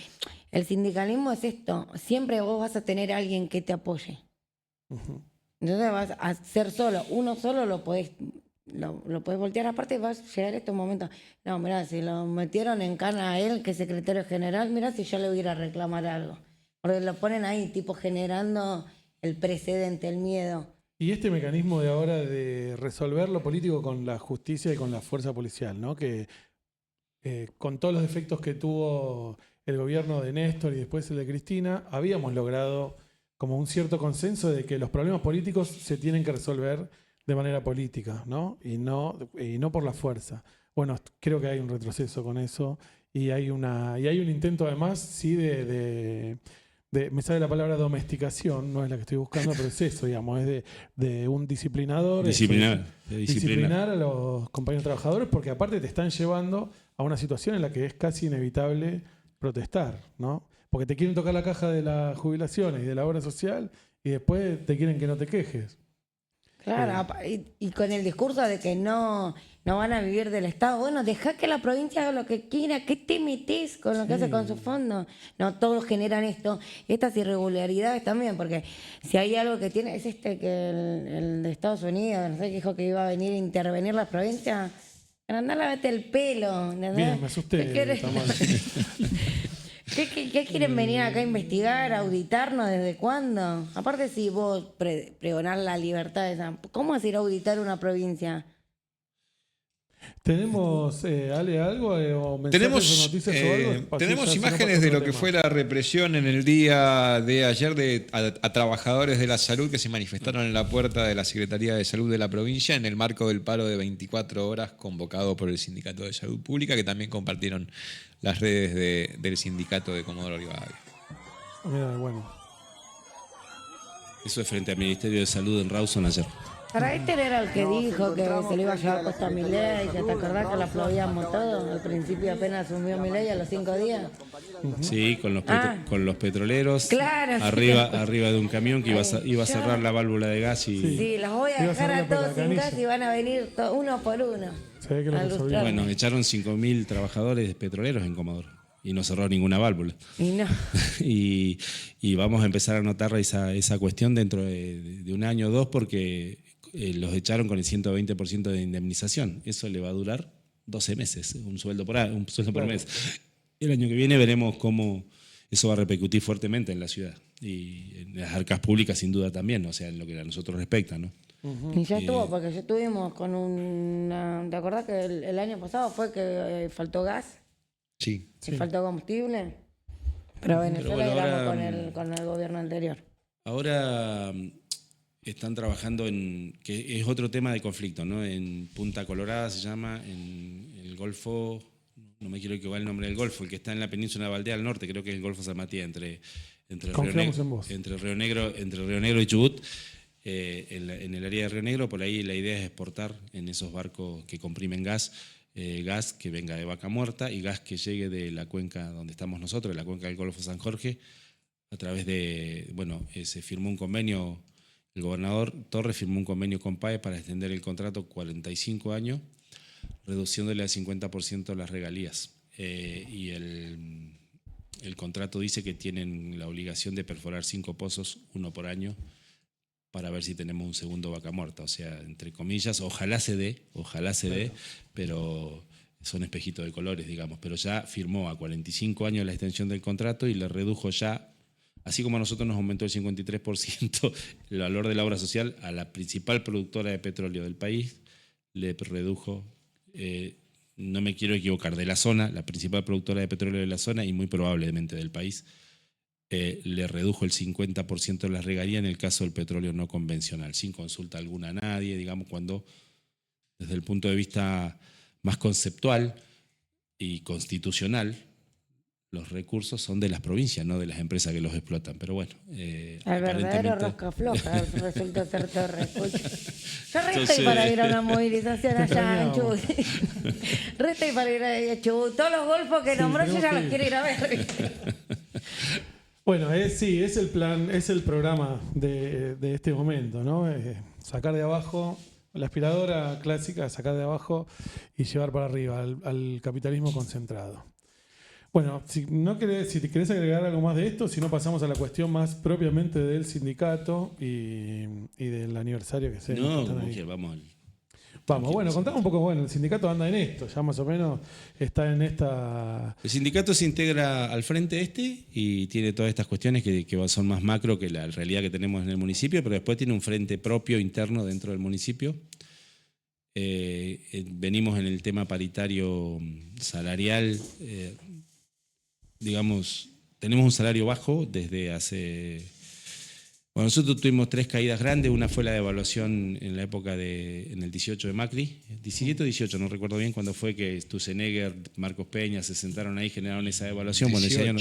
el sindicalismo es esto. Siempre vos vas a tener a alguien que te apoye. Entonces vas a ser solo. Uno solo lo podés voltear. Aparte va a llegar estos momentos. No, mirá, si lo metieron en cana a él, que es secretario general, mirá si yo le hubiera a reclamar algo. Porque lo ponen ahí, tipo generando el precedente, el miedo. Y este mecanismo de ahora de resolver lo político con la justicia y con la fuerza policial, ¿no? Que con todos los defectos que tuvo el gobierno de Néstor y después el de Cristina, habíamos logrado como un cierto consenso de que los problemas políticos se tienen que resolver de manera política, ¿no? Y no por la fuerza. Bueno, creo que hay un retroceso con eso y hay un intento además, sí, me sale la palabra domesticación, no es la que estoy buscando, pero es eso, digamos, es de un disciplinador. Disciplinar a los compañeros trabajadores, porque aparte te están llevando a una situación en la que es casi inevitable protestar, ¿no? Porque te quieren tocar la caja de las jubilaciones y de la obra social y después te quieren que no te quejes. Claro, y con el discurso de que no van a vivir del Estado. Bueno, deja que la provincia haga lo que quiera. ¿Qué te metés con lo que hace con su fondo? No, todos generan estas irregularidades también, porque si hay algo que tiene, es que el de Estados Unidos, no sé, que dijo que iba a venir a intervenir las provincias. Andá, lavate el pelo. ¿No? Bien, me asusté. ¿Qué quieren venir acá a investigar, a auditarnos? ¿Desde cuándo? Aparte, si vos pregonás la libertad, ¿cómo vas a ir a auditar una provincia? ¿Tenemos, Ale, algo o mensajes o noticias o algo? Tenemos imágenes de lo que fue la represión en el día de ayer a trabajadores de la salud que se manifestaron en la puerta de la Secretaría de Salud de la provincia en el marco del paro de 24 horas convocado por el Sindicato de Salud Pública, que también compartieron las redes del Sindicato de Comodoro Rivadavia. Mira, bueno. Eso es frente al Ministerio de Salud en Rawson ayer. Para era el que dijo que se le iba a llevar puesto a Milei, que te acordás que lo aplaudíamos todos. Al principio apenas asumió Milei a los 5 días. Sí, con los petroleros. Claro. Arriba de un camión que iba a cerrar la válvula de gas y... Sí, los voy a dejar a todos sin gas y van a venir uno por uno. Bueno, echaron 5.000 trabajadores petroleros en Comodoro y no cerró ninguna válvula. Y no. y vamos a empezar a notar esa cuestión dentro de un año o dos porque los echaron con el 120% de indemnización. Eso le va a durar 12 meses, un sueldo por mes. El año que viene veremos cómo eso va a repercutir fuertemente en la ciudad y en las arcas públicas sin duda también, o sea, en lo que a nosotros respecta, ¿no? Y ya estuvo, porque ya estuvimos con ¿te acordás que el año pasado fue que faltó gas? Sí. Y faltó combustible. Pero Venezuela bueno, éramos ahora, con el gobierno anterior. Ahora están trabajando que es otro tema de conflicto, ¿no? En Punta Colorada se llama, en el Golfo, no me quiero equivocar el nombre del Golfo, el que está en la península de Valdea al norte, creo que es el Golfo San Matías, entre Río Negro y Chubut. En el área de Río Negro, por ahí la idea es exportar en esos barcos que comprimen gas que venga de Vaca Muerta y gas que llegue de la cuenca donde estamos nosotros, de la cuenca del Golfo San Jorge, a través de, se firmó un convenio, el gobernador Torres firmó un convenio con PAE para extender el contrato 45 años, reduciéndole al 50% las regalías. Y el contrato dice que tienen la obligación de perforar 5 pozos, 1 por año, para ver si tenemos un segundo Vaca Muerta. O sea, entre comillas, ojalá se dé, pero son espejitos de colores, digamos. Pero ya firmó a 45 años la extensión del contrato y le redujo ya, así como a nosotros nos aumentó el 53% el valor de la obra social, a la principal productora de petróleo del país le redujo, no me quiero equivocar, de la zona, la principal productora de petróleo de la zona y muy probablemente del país, le redujo el 50% de la regalía en el caso del petróleo no convencional, sin consulta alguna a nadie, digamos, cuando desde el punto de vista más conceptual y constitucional, los recursos son de las provincias, no de las empresas que los explotan. Pero bueno, el verdadero rosca floja resulta ser Torres. Yo re estoy para ir a una movilización allá en Chubut. Re estoy para ir a Chubut. Todos los golfos que nombró yo ya los quiero ir a ver. Bueno, es el plan, es el programa de este momento, ¿no? Sacar de abajo, la aspiradora clásica, sacar de abajo y llevar para arriba al capitalismo concentrado. Bueno, si te querés agregar algo más de esto, si no pasamos a la cuestión más propiamente del sindicato y del aniversario que se No, como que vamos. Vamos, bueno, contame un poco, el sindicato anda en esto, ya más o menos está en esta... El sindicato se integra al frente y tiene todas estas cuestiones que son más macro que la realidad que tenemos en el municipio, pero después tiene un frente propio interno dentro del municipio. Venimos en el tema paritario salarial, digamos, tenemos un salario bajo desde hace... Bueno, nosotros tuvimos 3 caídas grandes, una fue la devaluación en la época en el 18 de Macri, 17 o 18, no recuerdo bien cuándo fue que Sturzenegger, Marcos Peña se sentaron ahí y generaron esa devaluación. 18. Bueno, ese año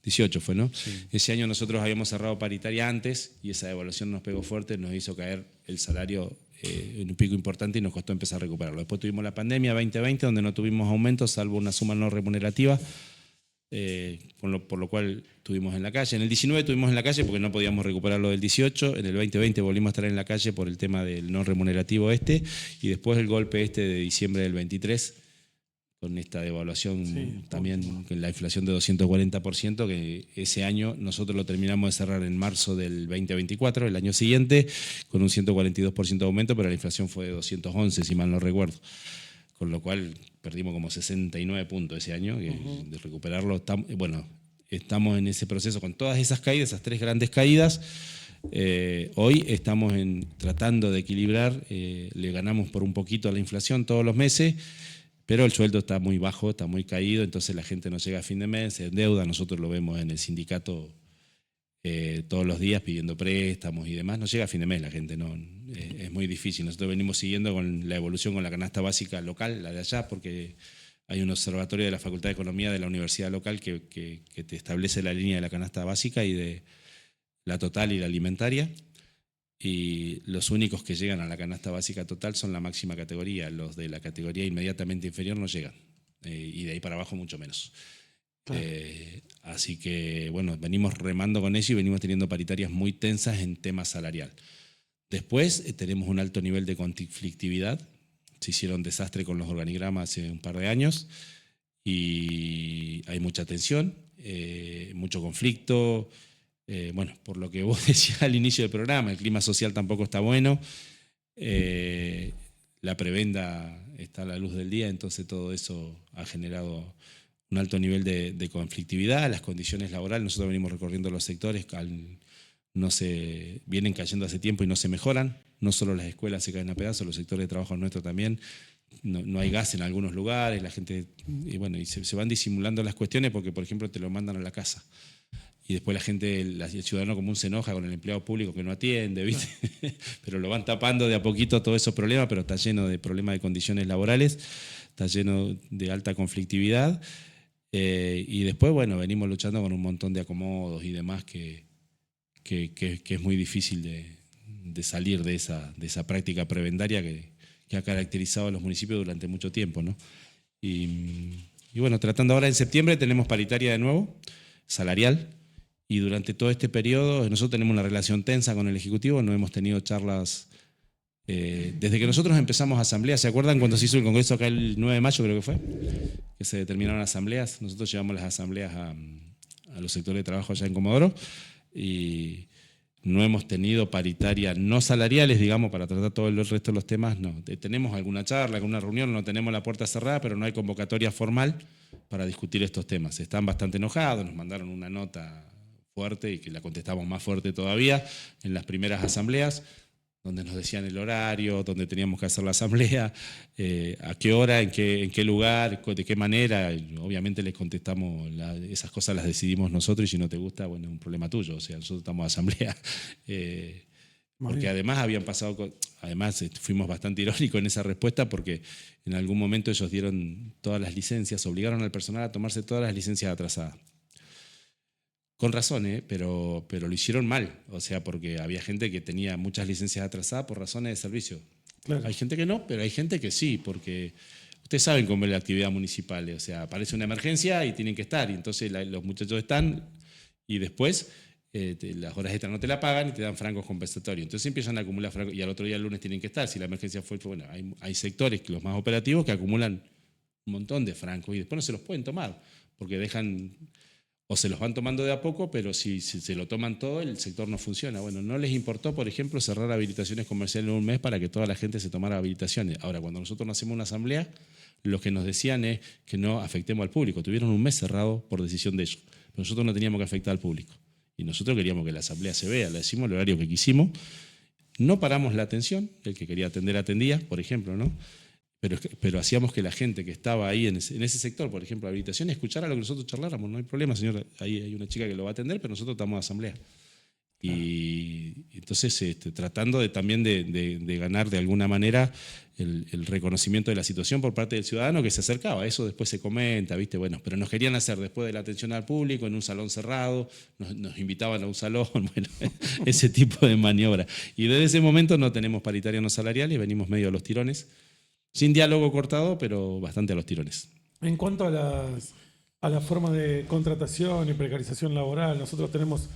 18 fue, ¿no? Sí. Ese año nosotros habíamos cerrado paritaria antes y esa devaluación nos pegó fuerte, nos hizo caer el salario en un pico importante y nos costó empezar a recuperarlo. Después tuvimos la pandemia 2020 donde no tuvimos aumentos salvo una suma no remunerativa. Por lo cual estuvimos en la calle. En el 19 estuvimos en la calle porque no podíamos recuperar lo del 18. En el 2020 volvimos a estar en la calle por el tema del no remunerativo y después el golpe de diciembre del 23 con esta devaluación también con la inflación de 240%, que ese año nosotros lo terminamos de cerrar en marzo del 2024, el año siguiente, con un 142% de aumento, pero la inflación fue de 211, si mal no recuerdo. Con lo cual perdimos como 69 puntos ese año, de recuperarlo. Estamos en ese proceso con todas esas caídas, esas 3 grandes caídas. Hoy estamos tratando de equilibrar, le ganamos por un poquito a la inflación todos los meses, pero el sueldo está muy bajo, está muy caído, entonces la gente no llega a fin de mes, se endeuda, nosotros lo vemos en el sindicato todos los días pidiendo préstamos y demás, no llega a fin de mes la gente, no, es muy difícil. Nosotros venimos siguiendo con la evolución con la canasta básica local, la de allá, porque hay un observatorio de la Facultad de Economía de la universidad local que te establece la línea de la canasta básica y de la total y la alimentaria, y los únicos que llegan a la canasta básica total son la máxima categoría, los de la categoría inmediatamente inferior no llegan, y de ahí para abajo mucho menos. Claro. Así que, venimos remando con eso y venimos teniendo paritarias muy tensas en tema salarial. Después tenemos un alto nivel de conflictividad. Se hicieron desastre con los organigramas hace un par de años y hay mucha tensión, mucho conflicto. Por lo que vos decías al inicio del programa, el clima social tampoco está bueno. La prebenda está a la luz del día, entonces todo eso ha generado un alto nivel de conflictividad, las condiciones laborales. Nosotros venimos recorriendo los sectores, vienen cayendo hace tiempo y no se mejoran. No solo las escuelas se caen a pedazos, los sectores de trabajo nuestros también. No hay gas en algunos lugares, la gente, y se van disimulando las cuestiones porque, por ejemplo, te lo mandan a la casa. Y después la gente, el ciudadano común se enoja con el empleado público que no atiende, ¿viste? Pero lo van tapando de a poquito todos esos problemas, pero está lleno de problemas de condiciones laborales, está lleno de alta conflictividad. Y después, bueno, venimos luchando con un montón de acomodos y demás que es muy difícil de salir de esa práctica prebendaria que ha caracterizado a los municipios durante mucho tiempo, ¿no? Y bueno, tratando ahora en septiembre tenemos paritaria de nuevo, salarial, y durante todo este periodo nosotros tenemos una relación tensa con el Ejecutivo, no hemos tenido charlas desde que nosotros empezamos asambleas. ¿Se acuerdan cuando se hizo el Congreso acá el 9 de mayo, creo que fue? Que se determinaron asambleas. Nosotros llevamos las asambleas a los sectores de trabajo allá en Comodoro y no hemos tenido paritaria no salariales, digamos, para tratar todo el resto de los temas, no. Tenemos alguna charla, alguna reunión, no tenemos la puerta cerrada, pero no hay convocatoria formal para discutir estos temas. Están bastante enojados, nos mandaron una nota fuerte y que la contestamos más fuerte todavía en las primeras asambleas, donde nos decían el horario, donde teníamos que hacer la asamblea, a qué hora, en qué lugar, de qué manera. Y obviamente les contestamos, esas cosas las decidimos nosotros y si no te gusta, bueno, es un problema tuyo. O sea, nosotros estamos de asamblea. Porque además habían pasado, fuimos bastante irónicos en esa respuesta porque en algún momento ellos dieron todas las licencias, obligaron al personal a tomarse todas las licencias atrasadas. Con razón, pero lo hicieron mal, o sea, porque había gente que tenía muchas licencias atrasadas por razones de servicio. Claro. Hay gente que no, pero hay gente que sí, porque ustedes saben cómo es la actividad municipal, o sea, aparece una emergencia y tienen que estar, y entonces los muchachos están y después las horas extras no te la pagan y te dan francos compensatorios. Entonces empiezan a acumular francos y al otro día, el lunes, tienen que estar. Si la emergencia fue bueno, hay sectores, los más operativos, que acumulan un montón de francos y después no se los pueden tomar, porque dejan... O se los van tomando de a poco, pero si se lo toman todo, el sector no funciona. Bueno, no les importó, por ejemplo, cerrar habilitaciones comerciales en un mes para que toda la gente se tomara habilitaciones. Ahora, cuando nosotros no hacemos una asamblea, lo que nos decían es que no afectemos al público. Tuvieron un mes cerrado por decisión de ellos. Pero nosotros no teníamos que afectar al público. Y nosotros queríamos que la asamblea se vea, le decimos el horario que quisimos. No paramos la atención, el que quería atender atendía, por ejemplo, ¿no? Pero hacíamos que la gente que estaba ahí en ese sector, por ejemplo, habilitación, escuchara lo que nosotros charláramos. No hay problema, señor, ahí hay una chica que lo va a atender, pero nosotros estamos en asamblea. Y entonces tratando también de ganar de alguna manera el reconocimiento de la situación por parte del ciudadano que se acercaba. Eso después se comenta, ¿viste? Bueno, pero nos querían hacer después de la atención al público en un salón cerrado, nos invitaban a un salón, bueno, ese tipo de maniobra. Y desde ese momento no tenemos paritaria no salarial y venimos medio a los tirones. Sin diálogo cortado, pero bastante a los tirones. En cuanto a la forma de contratación y precarización laboral, nosotros tenemos,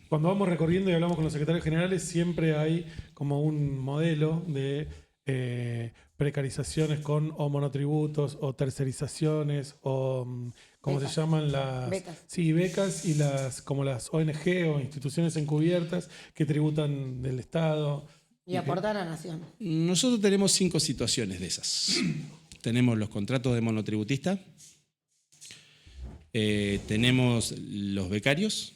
cuando vamos recorriendo y hablamos con los secretarios generales, siempre hay como un modelo de precarizaciones con o monotributos o tercerizaciones o, ¿cómo becas se llaman? Becas. Sí, becas y como las ONG o instituciones encubiertas que tributan del Estado. Y aportar a la nación. Nosotros tenemos 5 situaciones de esas. Tenemos los contratos de monotributista, tenemos los becarios,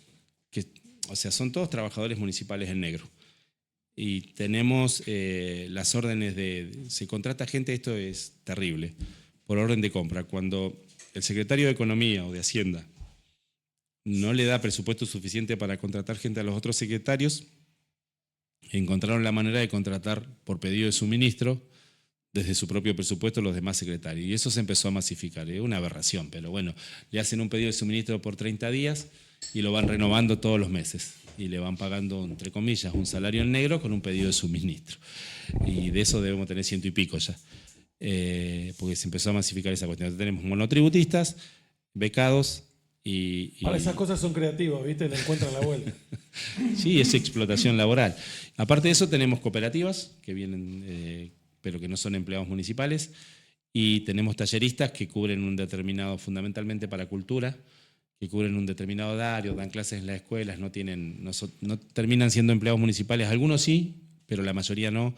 que, o sea, son todos trabajadores municipales en negro. Y tenemos las órdenes se contrata gente, esto es terrible, por orden de compra. Cuando el secretario de Economía o de Hacienda no le da presupuesto suficiente para contratar gente a los otros secretarios, encontraron la manera de contratar por pedido de suministro desde su propio presupuesto los demás secretarios. Y eso se empezó a masificar. Es una aberración, pero bueno, le hacen un pedido de suministro por 30 días y lo van renovando todos los meses. Y le van pagando, entre comillas, un salario en negro con un pedido de suministro. Y de eso debemos tener 100 y pico ya. Porque se empezó a masificar esa cuestión. Entonces tenemos monotributistas, becados. Ahora esas cosas son creativas, ¿viste? Le encuentran la vuelta. Sí, es explotación laboral. Aparte de eso tenemos cooperativas que vienen, pero que no son empleados municipales, y tenemos talleristas que cubren un determinado, fundamentalmente para cultura, que cubren un determinado horario, dan clases en las escuelas, no terminan siendo empleados municipales. Algunos sí, pero la mayoría no,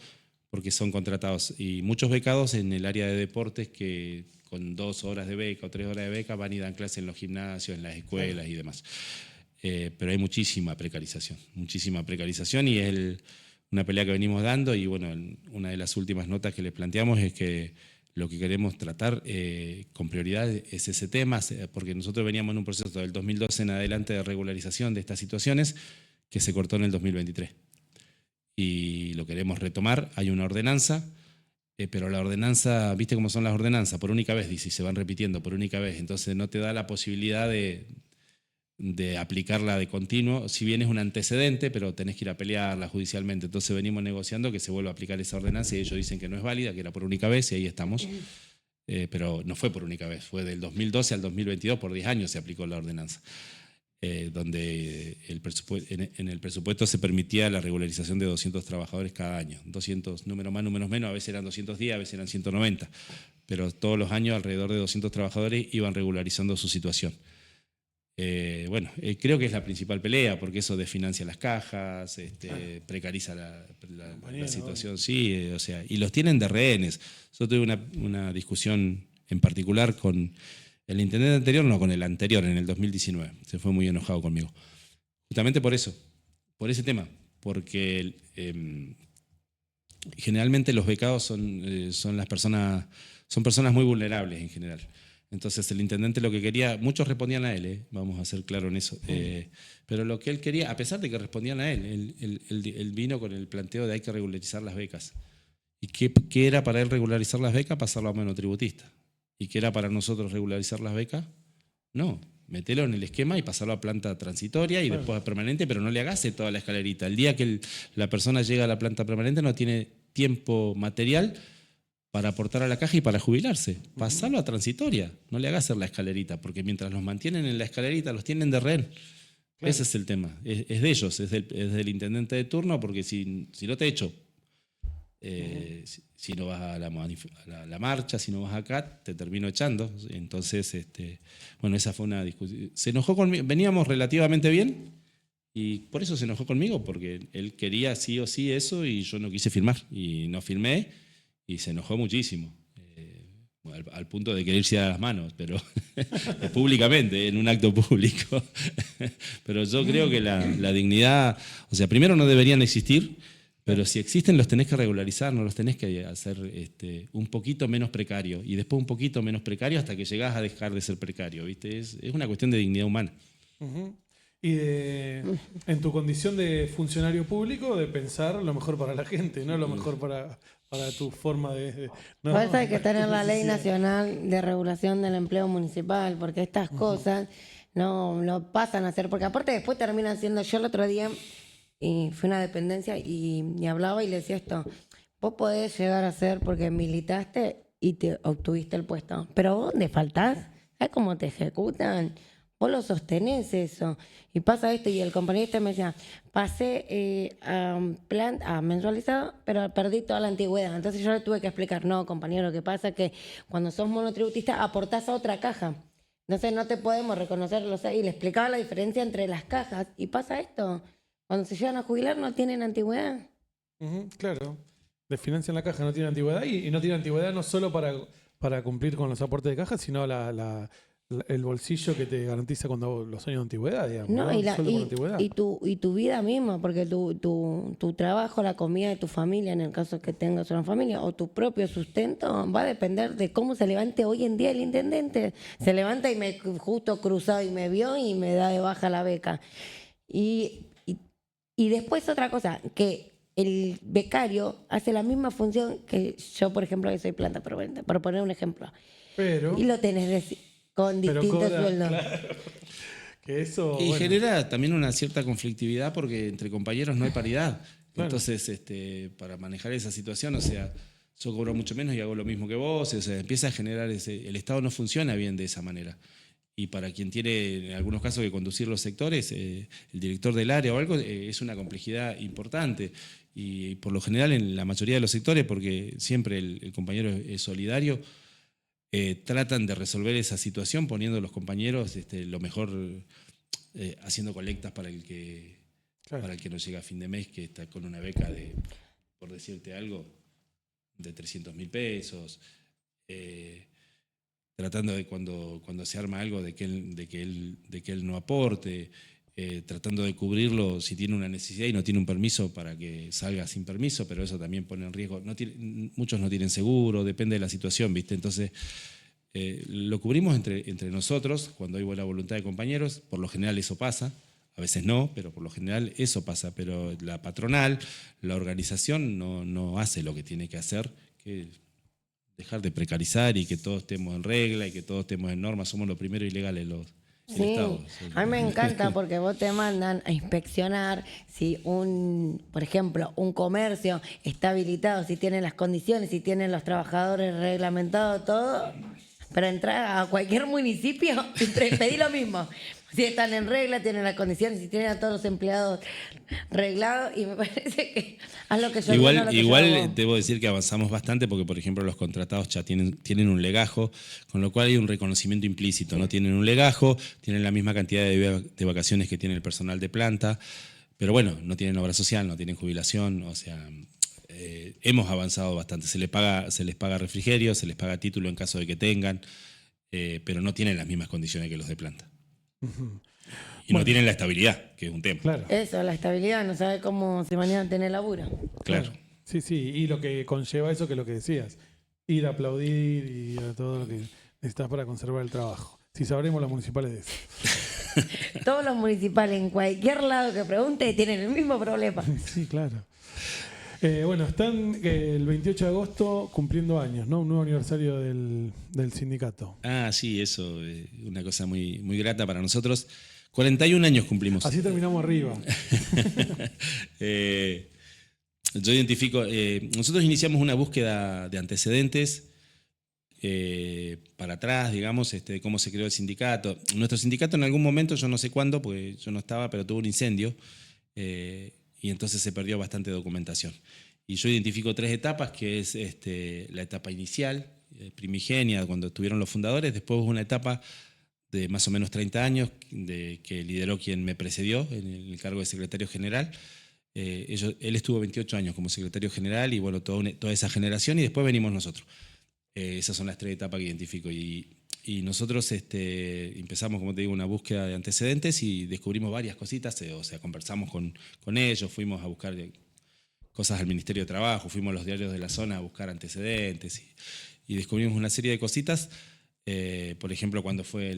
porque son contratados. Y muchos becados en el área de deportes que con 2 horas de beca o 3 horas de beca van y dan clases en los gimnasios, en las escuelas y demás. Pero hay muchísima precarización y es una pelea que venimos dando y bueno, una de las últimas notas que les planteamos es que lo que queremos tratar con prioridad es ese tema, porque nosotros veníamos en un proceso del 2012 en adelante de regularización de estas situaciones que se cortó en el 2023. Y lo queremos retomar, hay una ordenanza, pero la ordenanza, ¿viste cómo son las ordenanzas? Por única vez, dice, y se van repitiendo por única vez, entonces no te da la posibilidad de aplicarla de continuo, si bien es un antecedente, pero tenés que ir a pelearla judicialmente. Entonces venimos negociando que se vuelva a aplicar esa ordenanza y ellos dicen que no es válida, que era por única vez y ahí estamos. Pero no fue por única vez, fue del 2012 al 2022, por 10 años se aplicó la ordenanza, donde en el presupuesto se permitía la regularización de 200 trabajadores cada año. 200, números más, números menos, a veces eran 210, a veces eran 190, pero todos los años alrededor de 200 trabajadores iban regularizando su situación. Creo que es la principal pelea, porque eso desfinancia las cajas, precariza la situación, sí, y los tienen de rehenes. Yo tuve una discusión en particular con el intendente anterior, no, con el anterior, en el 2019. Se fue muy enojado conmigo. Justamente por eso, por ese tema, porque generalmente los becados son personas muy vulnerables en general. Entonces el intendente lo que quería, muchos respondían a él, vamos a ser claros en eso, pero lo que él quería, a pesar de que respondían a él vino con el planteo de hay que regularizar las becas. ¿Y qué era para él regularizar las becas? Pasarlo a monotributista. ¿Y qué era para nosotros regularizar las becas? No, metelo en el esquema y pasarlo a planta transitoria y después a permanente, pero no le hagas toda la escalerita. El día que la persona llega a la planta permanente no tiene tiempo material para aportar a la caja y para jubilarse. Pasarlo a transitoria, no le hagas hacer la escalerita, porque mientras los mantienen en la escalerita, los tienen de rehén. Claro. Ese es el tema, es de ellos, es del intendente de turno, porque si no te echo, si no vas a la marcha, si no vas acá, te termino echando. Entonces, esa fue una discusión. Se enojó conmigo, veníamos relativamente bien, y por eso se enojó conmigo, porque él quería sí o sí eso, y yo no quise firmar, y no firmé, y se enojó muchísimo, al punto de quererse a las manos, pero públicamente, en un acto público. Pero yo creo que la dignidad, primero no deberían existir, pero si existen los tenés que regularizar, no los tenés que hacer un poquito menos precario, y después un poquito menos precario hasta que llegás a dejar de ser precario, ¿viste? Es una cuestión de dignidad humana. Uh-huh. Y en tu condición de funcionario público, de pensar lo mejor para la gente, no lo mejor para tu forma de... No, por eso hay que tener la Ley Nacional de Regulación del Empleo Municipal, porque estas cosas no pasan a ser, porque aparte después terminan siendo, yo el otro día y fui a una dependencia y hablaba y le decía esto, vos podés llegar a ser porque militaste y te obtuviste el puesto, pero vos ¿dónde faltás? ¿Sabes cómo te ejecutan? Vos lo sostenés eso. Y pasa esto, y el compañero me decía, pasé a mensualizado, pero perdí toda la antigüedad. Entonces yo le tuve que explicar, no, compañero, lo que pasa es que cuando sos monotributista aportás a otra caja. Entonces no te podemos reconocer, y le explicaba la diferencia entre las cajas. Y pasa esto, cuando se llegan a jubilar no tienen antigüedad. Claro, desfinancian la caja, no tiene antigüedad, y no tiene antigüedad no solo para cumplir con los aportes de caja, sino el bolsillo que te garantiza cuando los años de antigüedad, digamos. No, ¿no? Y tu vida misma, porque tu trabajo, la comida de tu familia, en el caso que tengas una familia, o tu propio sustento, va a depender de cómo se levante hoy en día el intendente. Se levanta y me justo cruzado y me vio y me da de baja la beca. Y después otra cosa, que el becario hace la misma función que yo, por ejemplo, que soy planta permanente, por poner un ejemplo. Pero... Y lo tenés con distintos sueldos. Claro. Que eso, y genera también una cierta conflictividad porque entre compañeros no hay paridad. Claro. Entonces, para manejar esa situación, yo cobro mucho menos y hago lo mismo que vos, empieza a generar el Estado no funciona bien de esa manera. Y para quien tiene, en algunos casos, que conducir los sectores, el director del área o algo, es una complejidad importante. Y por lo general, en la mayoría de los sectores, porque siempre el compañero es solidario, tratan de resolver esa situación poniendo a los compañeros lo mejor, haciendo colectas para el que no llega a fin de mes, que está con una beca de, por decirte algo, de 300.000 pesos, tratando de cuando se arma algo de que él no aporte, tratando de cubrirlo si tiene una necesidad y no tiene un permiso para que salga sin permiso, pero eso también pone en riesgo. Muchos no tienen seguro, depende de la situación, ¿viste? Entonces, lo cubrimos entre nosotros cuando hay buena voluntad de compañeros. Por lo general eso pasa, a veces no, pero por lo general eso pasa. Pero la patronal, la organización no hace lo que tiene que hacer, que dejar de precarizar y que todos estemos en regla y que todos estemos en norma. Somos los primeros ilegales, el Sí, Estado. a mí me encanta porque vos te mandan a inspeccionar si por ejemplo, un comercio está habilitado, si tiene las condiciones, si tienen los trabajadores reglamentados, todo. Pero entrar a cualquier municipio y pedí lo mismo. Si están en regla, tienen las condiciones, si tienen a todos los empleados reglados, y me parece que haz lo que yo digo, no lo que yo hago. Igual debo decir que avanzamos bastante porque, por ejemplo, los contratados ya tienen un legajo, con lo cual hay un reconocimiento implícito, ¿no? Tienen un legajo, tienen la misma cantidad de vacaciones que tiene el personal de planta, pero bueno, no tienen obra social, no tienen jubilación, o sea, hemos avanzado bastante. Se les paga refrigerio, se les paga título en caso de que tengan, pero no tienen las mismas condiciones que los de planta. Y no tienen la estabilidad, que es un tema. Claro. Eso, la estabilidad, no sabe cómo se mañana tener laburo. Claro. Sí, y lo que conlleva eso, que es lo que decías, ir a aplaudir y a todo lo que necesitas para conservar el trabajo. Si sabremos los municipales de eso. Todos los municipales en cualquier lado que pregunte tienen el mismo problema. Sí, claro. Bueno, están el 28 de agosto cumpliendo años, ¿no? Un nuevo aniversario del sindicato. Ah, sí, eso, una cosa muy, muy grata para nosotros. 41 años cumplimos. Así terminamos arriba. Yo identifico, nosotros iniciamos una búsqueda de antecedentes para atrás, digamos, cómo se creó el sindicato. Nuestro sindicato en algún momento, yo no sé cuándo, porque yo no estaba, pero tuvo un incendio. Y entonces se perdió bastante documentación. Y yo identifico 3 etapas, que es la etapa inicial, primigenia, cuando estuvieron los fundadores. Después hubo una etapa de más o menos 30 años que lideró quien me precedió en el cargo de secretario general. Él estuvo 28 años como secretario general y bueno, toda esa generación, y después venimos nosotros. Esas son las 3 etapas que identifico. Y nosotros empezamos, como te digo, una búsqueda de antecedentes y descubrimos varias cositas, o sea, conversamos con ellos, fuimos a buscar cosas al Ministerio de Trabajo, fuimos a los diarios de la zona a buscar antecedentes y descubrimos una serie de cositas. Por ejemplo, cuando fue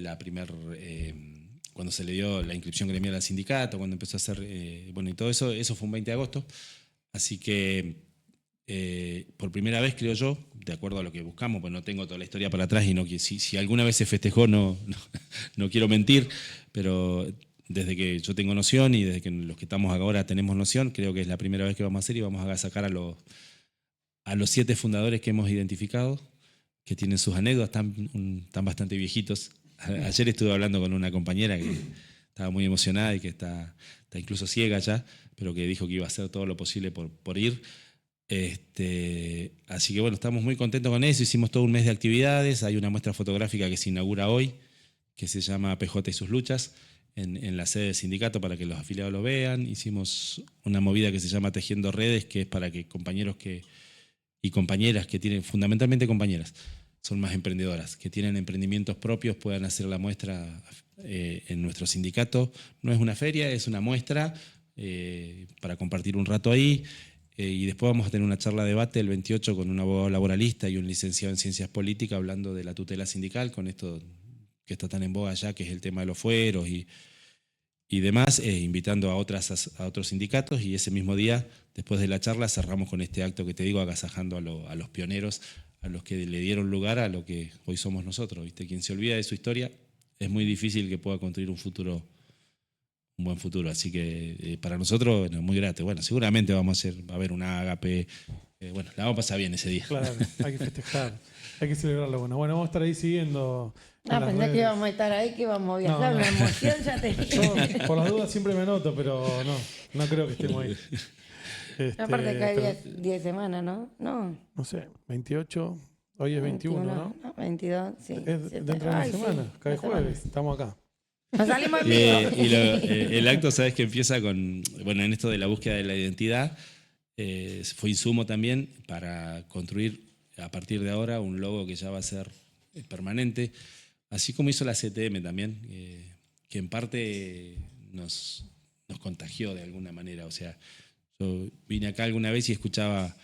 cuando se le dio la inscripción gremial al sindicato, cuando empezó a hacer, bueno, y todo eso fue un 20 de agosto. Así que por primera vez, creo yo, de acuerdo a lo que buscamos, pues no tengo toda la historia para atrás y si alguna vez se festejó no quiero mentir, pero desde que yo tengo noción y desde que los que estamos ahora tenemos noción, creo que es la primera vez que vamos a hacer y vamos a sacar a los 7 fundadores que hemos identificado, que tienen sus anécdotas, están bastante viejitos. Ayer estuve hablando con una compañera que estaba muy emocionada y que está incluso ciega ya, pero que dijo que iba a hacer todo lo posible por ir. Así que bueno, estamos muy contentos con eso. Hicimos todo un mes de actividades. Hay una muestra fotográfica que se inaugura hoy, que se llama PJ y sus luchas, en la sede del sindicato para que los afiliados lo vean. Hicimos una movida que se llama Tejiendo Redes, que es para que compañeros y compañeras que tienen, fundamentalmente compañeras, son más emprendedoras, que tienen emprendimientos propios, puedan hacer la muestra en nuestro sindicato. No es una feria, es una muestra para compartir un rato ahí. Y después vamos a tener una charla de debate el 28 con un abogado laboralista y un licenciado en ciencias políticas hablando de la tutela sindical, con esto que está tan en boga ya, que es el tema de los fueros y demás, invitando a otros sindicatos. Y ese mismo día, después de la charla, cerramos con este acto que te digo, agasajando a los pioneros, a los que le dieron lugar a lo que hoy somos nosotros. ¿Viste? Quien se olvida de su historia, es muy difícil que pueda construir un buen futuro. Así que para nosotros, bueno, muy grato. Bueno, seguramente va a haber una ágape. Bueno, la vamos a pasar bien ese día. Claro, hay que festejar, hay que celebrarlo. Bueno, vamos a estar ahí siguiendo. Pensé que íbamos a estar ahí, que íbamos a viajar. No. Una emoción ya tenía. Yo, por las dudas siempre me anoto, pero no creo que estemos ahí. Aparte que hay 10 semanas, ¿no? No sé, 28, hoy es 21, ¿no? 22, sí. Es dentro de una semana, cae jueves, estamos acá. Nos salimos en vivo. Y el acto, sabes que empieza con, bueno, en esto de la búsqueda de la identidad, fue insumo también para construir a partir de ahora un logo que ya va a ser permanente, así como hizo la CTM también, que en parte nos contagió de alguna manera. O sea, yo vine acá alguna vez y escuchaba,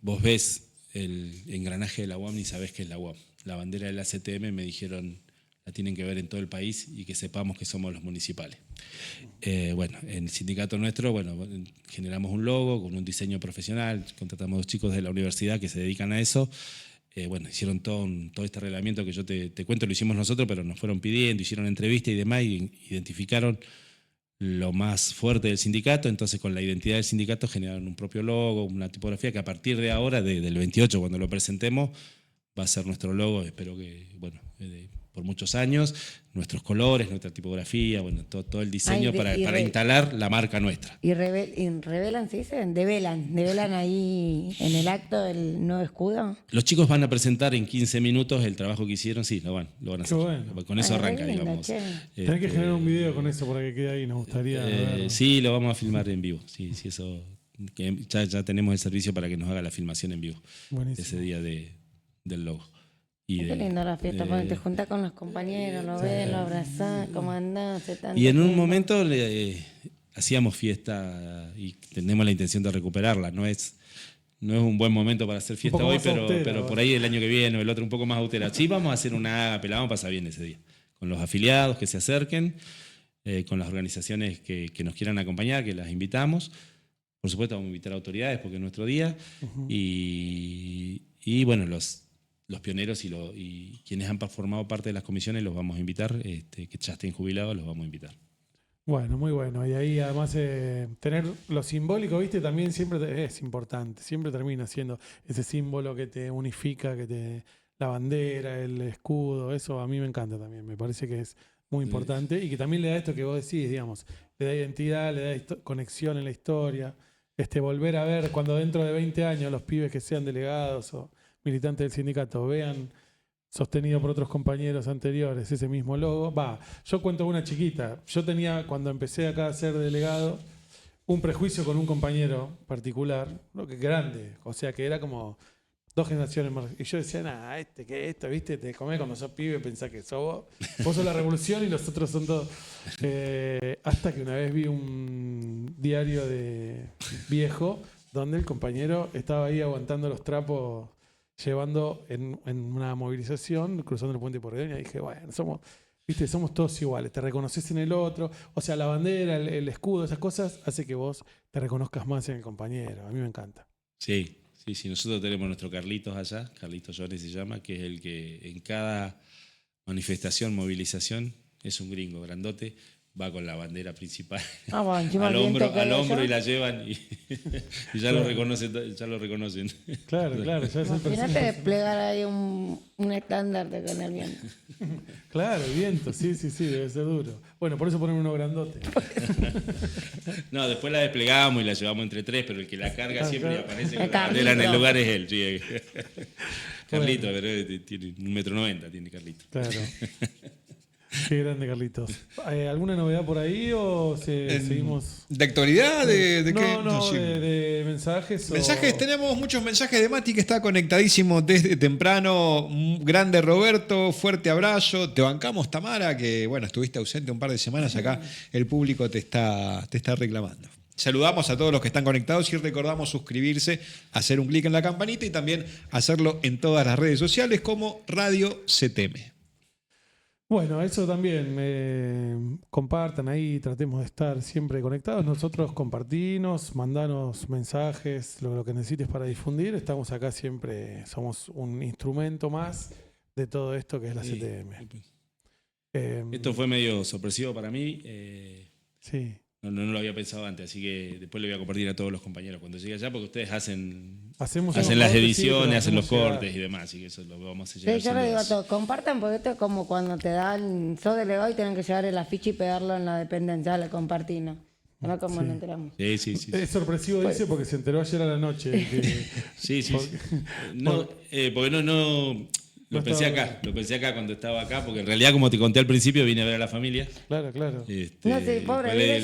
vos ves el engranaje de la UAM y sabés qué es la UAM. La bandera de la CTM me dijeron, la tienen que ver en todo el país y que sepamos que somos los municipales. Bueno, en el sindicato nuestro, bueno, generamos un logo con un diseño profesional, contratamos 2 chicos de la universidad que se dedican a eso. Bueno, hicieron todo este reglamento que yo te cuento, lo hicimos nosotros, pero nos fueron pidiendo, hicieron entrevistas y demás, y identificaron lo más fuerte del sindicato. Entonces, con la identidad del sindicato generaron un propio logo, una tipografía que a partir de ahora, del 28, cuando lo presentemos, va a ser nuestro logo. Espero que, bueno, por muchos años, nuestros colores, nuestra tipografía, bueno, todo el diseño para instalar la marca nuestra. ¿Y revelan, se dicen? ¿Develan ahí en el acto el nuevo escudo? Los chicos van a presentar en 15 minutos el trabajo que hicieron, sí, lo van a hacer. Bueno. Con eso arranca, lindo, digamos. Tenés que generar un video con eso para que quede ahí, nos gustaría verlo. Sí, lo vamos a filmar en vivo. Sí, eso, que ya tenemos el servicio para que nos haga la filmación en vivo. Buenísimo. Ese día del logo. Qué linda la fiesta, porque te juntás con los compañeros, lo ves, lo abrazás, cómo andás. Y en un momento hacíamos fiesta y tenemos la intención de recuperarla. No es un buen momento para hacer fiesta hoy, pero por ahí el año que viene o el otro un poco más austera. Sí, vamos a hacer una ágape, la vamos a pasar bien ese día. Con los afiliados que se acerquen, con las organizaciones que nos quieran acompañar, que las invitamos. Por supuesto vamos a invitar a autoridades porque es nuestro día. Uh-huh. Y bueno, los pioneros y quienes han formado parte de las comisiones los vamos a invitar, que ya estén jubilados los vamos a invitar. Bueno, muy bueno. Y ahí además tener lo simbólico, ¿viste? También siempre es importante. Siempre termina siendo ese símbolo que te unifica, la bandera, el escudo. Eso a mí me encanta también. Me parece que es muy importante y que también le da esto que vos decís, digamos. Le da identidad, le da conexión en la historia. Volver a ver cuando dentro de 20 años los pibes que sean delegados o militantes del sindicato vean sostenido por otros compañeros anteriores ese mismo logo. Yo cuento una chiquita. Yo tenía, cuando empecé acá a ser delegado, un prejuicio con un compañero particular, ¿no? Que grande, o sea que era como 2 generaciones más. Y yo decía, esto, ¿viste? Te comés cuando sos pibe, pensás que sos vos sos la revolución y los otros son todos. Hasta que una vez vi un diario de viejo donde el compañero estaba ahí aguantando los trapos, llevando en una movilización, cruzando el puente Porteña, y dije, bueno, somos todos iguales, te reconoces en el otro, o sea, la bandera, el escudo, esas cosas, hace que vos te reconozcas más en el compañero, a mí me encanta. Sí, nosotros tenemos nuestro Carlitos allá, Carlitos Jones se llama, que es el que en cada manifestación, movilización, es un gringo grandote, va con la bandera principal al hombro y la llevan y ya lo reconocen. Claro, ya es el personaje. Imagínate desplegar ahí un estandarte con el viento. Claro, el viento, sí, debe ser duro. Bueno, por eso ponemos uno grandote. No, después la desplegamos y la llevamos entre 3, pero el que la carga siempre aparece con la bandera en el lugar es él. Sí. Carlito, pero tiene 1,90 m, tiene Carlito. Claro. Qué grande, Carlitos. ¿Alguna novedad por ahí o seguimos? ¿De actualidad? ¿De qué? No, de mensajes. Mensajes, tenemos muchos mensajes de Mati que está conectadísimo desde temprano. Grande Roberto, fuerte abrazo. Te bancamos, Tamara, que bueno, estuviste ausente un par de semanas acá. El público te está reclamando. Saludamos a todos los que están conectados y recordamos suscribirse, hacer un clic en la campanita y también hacerlo en todas las redes sociales como Radio CTM. Bueno, eso también, compartan ahí, tratemos de estar siempre conectados. Nosotros compartimos, mandanos mensajes, lo que necesites para difundir. Estamos acá siempre, somos un instrumento más de todo esto que es la CTM. Esto fue medio sorpresivo para mí. Sí. No lo había pensado antes, así que después lo voy a compartir a todos los compañeros cuando llegue allá, porque ustedes hacen las ediciones, hacen los cortes y demás, así que eso lo vamos a llegar. Sí, yo le digo a todos, compartan, porque esto es como cuando te dan, sos delegado y tienen que llevar el afiche y pegarlo en la dependencia, le compartimos. No como nos enteramos. Sí. Es sorpresivo, dice, porque se enteró ayer a la noche. Sí. Porque no Lo pensé acá cuando estaba acá, porque en realidad, como te conté al principio, vine a ver a la familia. Claro. No sé, pobre, le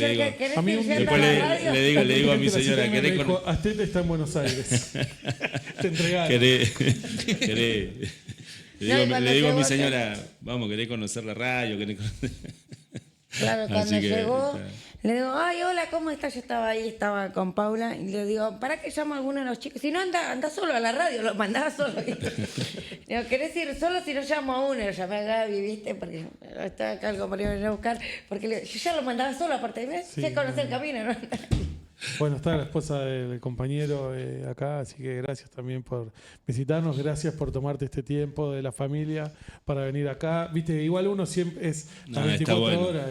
digo a mi señora, ¿querés con... Astete está en Buenos Aires. Te entregaron. Le digo a mi señora, vamos, ¿querés conocer la radio? Claro, cuando llegó, le digo, ay, hola, ¿cómo estás? Yo estaba con Paula, y le digo, ¿para qué llamo a alguno de los chicos? Si no, anda solo a la radio, lo mandaba solo. Le digo, ¿querés ir solo si no llamo a uno? Lo llamé a Gaby, ¿viste? Porque está acá algo para ir a buscar. Porque yo ya lo mandaba solo, aparte de mí, sé conocer el camino, ¿no? Bueno, está la esposa del compañero acá, así que gracias también por visitarnos, gracias por tomarte este tiempo de la familia para venir acá. Viste, igual uno siempre es las 24 horas,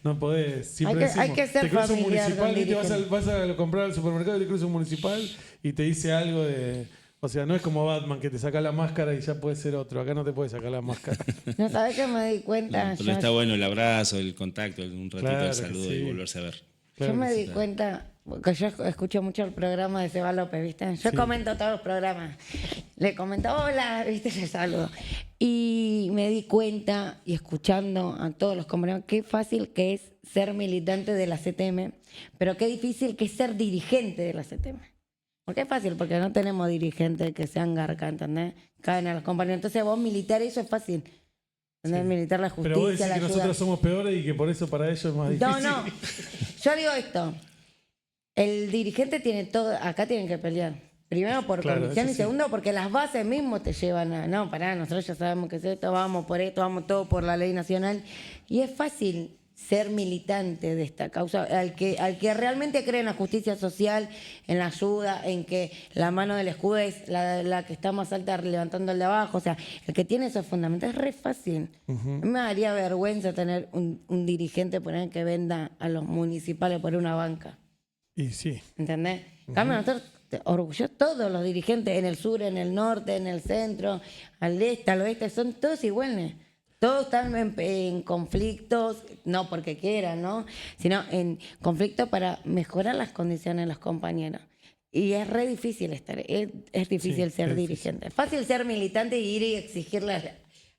no podés, siempre hay que ser te cruzas un familiar, municipal, ¿viste? Vas a comprar al supermercado y te cruzas un municipal y te dice algo de... O sea, no es como Batman que te saca la máscara y ya puede ser otro. Acá no te puedes sacar la máscara. No, ¿sabes qué me di cuenta? Pero está bueno el abrazo, el contacto, un ratito de saludo y volverse a ver. Yo me di cuenta, porque yo escucho mucho el programa de Seba López, ¿viste? Yo comento todos los programas. Le comento, hola, ¿viste? Le saludo. Y me di cuenta, y escuchando a todos los compañeros, qué fácil que es ser militante de la CTM, pero qué difícil que es ser dirigente de la CTM. Porque es fácil, porque no tenemos dirigentes que sean garca, ¿entendés? Caen a los compañeros. Entonces vos militar eso es fácil. Militar la justicia, pero vos decís la que ayuda. Nosotros somos peores y que por eso para ellos es más difícil. No. Yo digo esto. El dirigente tiene todo... Acá tienen que pelear. Primero por convicción y segundo porque las bases mismo te llevan a... No, pará, nosotros ya sabemos que es esto, vamos por esto, vamos todo por la ley nacional. Y es fácil ser militante de esta causa, al que realmente cree en la justicia social, en la ayuda, en que la mano del escudo es la que está más alta levantando el de abajo, o sea, el que tiene esos fundamentos es re fácil. Me daría vergüenza tener un dirigente por ahí que venda a los municipales por una banca. Y sí. ¿Entendés? En cambio, nosotros orgullosos, todos los dirigentes en el sur, en el norte, en el centro, al este, al oeste, son todos iguales. Todos están en conflictos, no porque quieran, ¿no? Sino en conflictos para mejorar las condiciones de los compañeros. Y es re difícil es difícil ser dirigente. Es fácil ser militante y ir y exigirle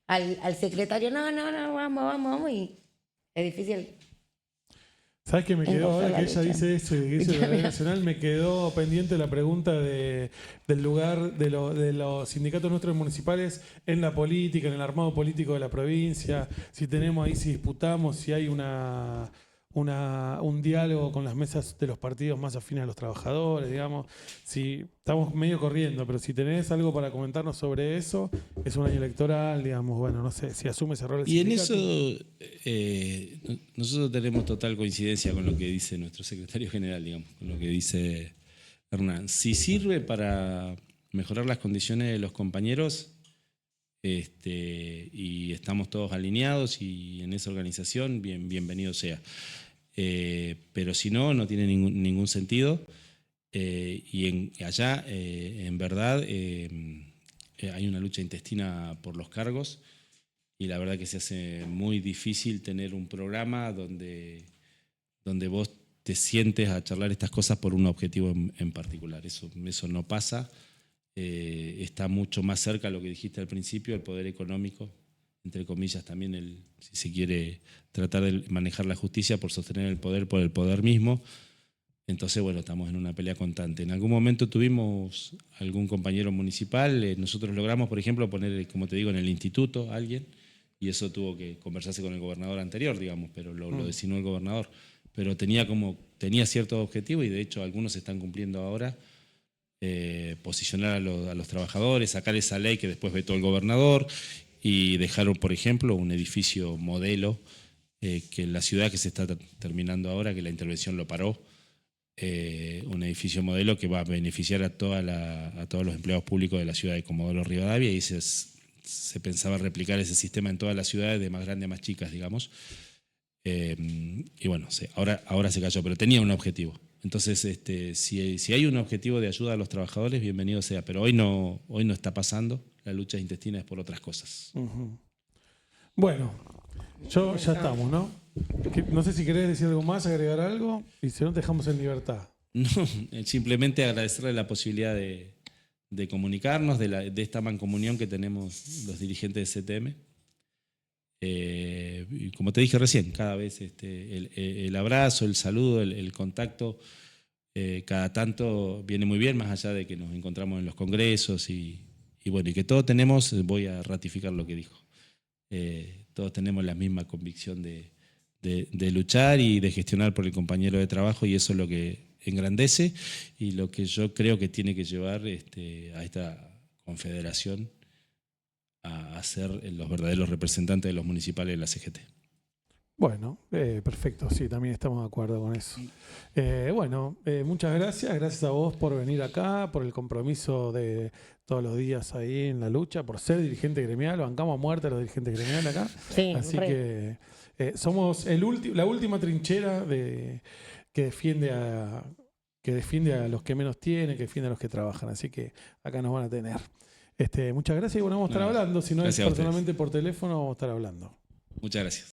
al secretario, no, vamos, y es difícil. ¿Sabes qué me quedó ahora que ella dice eso y dice de la ley nacional? Me quedó pendiente la pregunta del lugar de los sindicatos nuestros municipales en la política, en el armado político de la provincia. Si tenemos ahí, si disputamos, si hay un diálogo con las mesas de los partidos más afines a los trabajadores, digamos. Si estamos medio corriendo, pero si tenés algo para comentarnos sobre eso, es un año electoral, digamos, bueno, no sé, si asume ese rol el sindicato. En eso nosotros tenemos total coincidencia con lo que dice nuestro secretario general, digamos, con lo que dice Hernán. Si sirve para mejorar las condiciones de los compañeros, y estamos todos alineados y en esa organización, bienvenido sea. Pero si no, no tiene ningún sentido. Allá, en verdad, hay una lucha intestina por los cargos y la verdad que se hace muy difícil tener un programa donde vos te sientes a charlar estas cosas por un objetivo en particular. Eso no pasa. Está mucho más cerca lo que dijiste al principio, el poder económico, entre comillas también, si se quiere tratar de manejar la justicia por sostener el poder por el poder mismo. Entonces, bueno, estamos en una pelea constante. En algún momento tuvimos algún compañero municipal, nosotros logramos, por ejemplo, poner, como te digo, en el instituto a alguien, y eso tuvo que conversarse con el gobernador anterior, digamos, pero lo designó el gobernador. Pero tenía ciertos objetivos y de hecho algunos se están cumpliendo ahora. Posicionar a los trabajadores, sacar esa ley que después vetó el gobernador y dejaron, por ejemplo, un edificio modelo que en la ciudad que se está terminando ahora, que la intervención lo paró, un edificio modelo que va a beneficiar a todos los empleados públicos de la ciudad de Comodoro Rivadavia, y se pensaba replicar ese sistema en todas las ciudades, de más grandes a más chicas, digamos. Y bueno, ahora se cayó, pero tenía un objetivo. Entonces, si hay un objetivo de ayuda a los trabajadores, bienvenido sea, pero hoy no está pasando. La lucha intestina es por otras cosas. Bueno, ya estamos, ¿no? No sé si querés decir algo más, agregar algo, y si no, te dejamos en libertad. No, simplemente agradecerle la posibilidad de de comunicarnos, de esta mancomunión que tenemos los dirigentes de CTM. Y como te dije recién, cada vez el abrazo, el saludo, el contacto, cada tanto viene muy bien, más allá de que nos encontramos en los congresos y bueno, y que todos tenemos, voy a ratificar lo que dijo, todos tenemos la misma convicción de luchar y de gestionar por el compañero de trabajo, y eso es lo que engrandece y lo que yo creo que tiene que llevar a esta confederación a ser los verdaderos representantes de los municipales de la CGT. Bueno, perfecto, sí, también estamos de acuerdo con eso. Muchas gracias a vos por venir acá, por el compromiso de todos los días ahí en la lucha, por ser dirigente gremial, bancamos a muerte a los dirigentes gremiales acá. Sí, así que somos la última trinchera que defiende a los que menos tienen, que defiende a los que trabajan, así que acá nos van a tener. Muchas gracias y bueno, vamos a estar hablando, si no es personalmente por teléfono, vamos a estar hablando. Muchas gracias.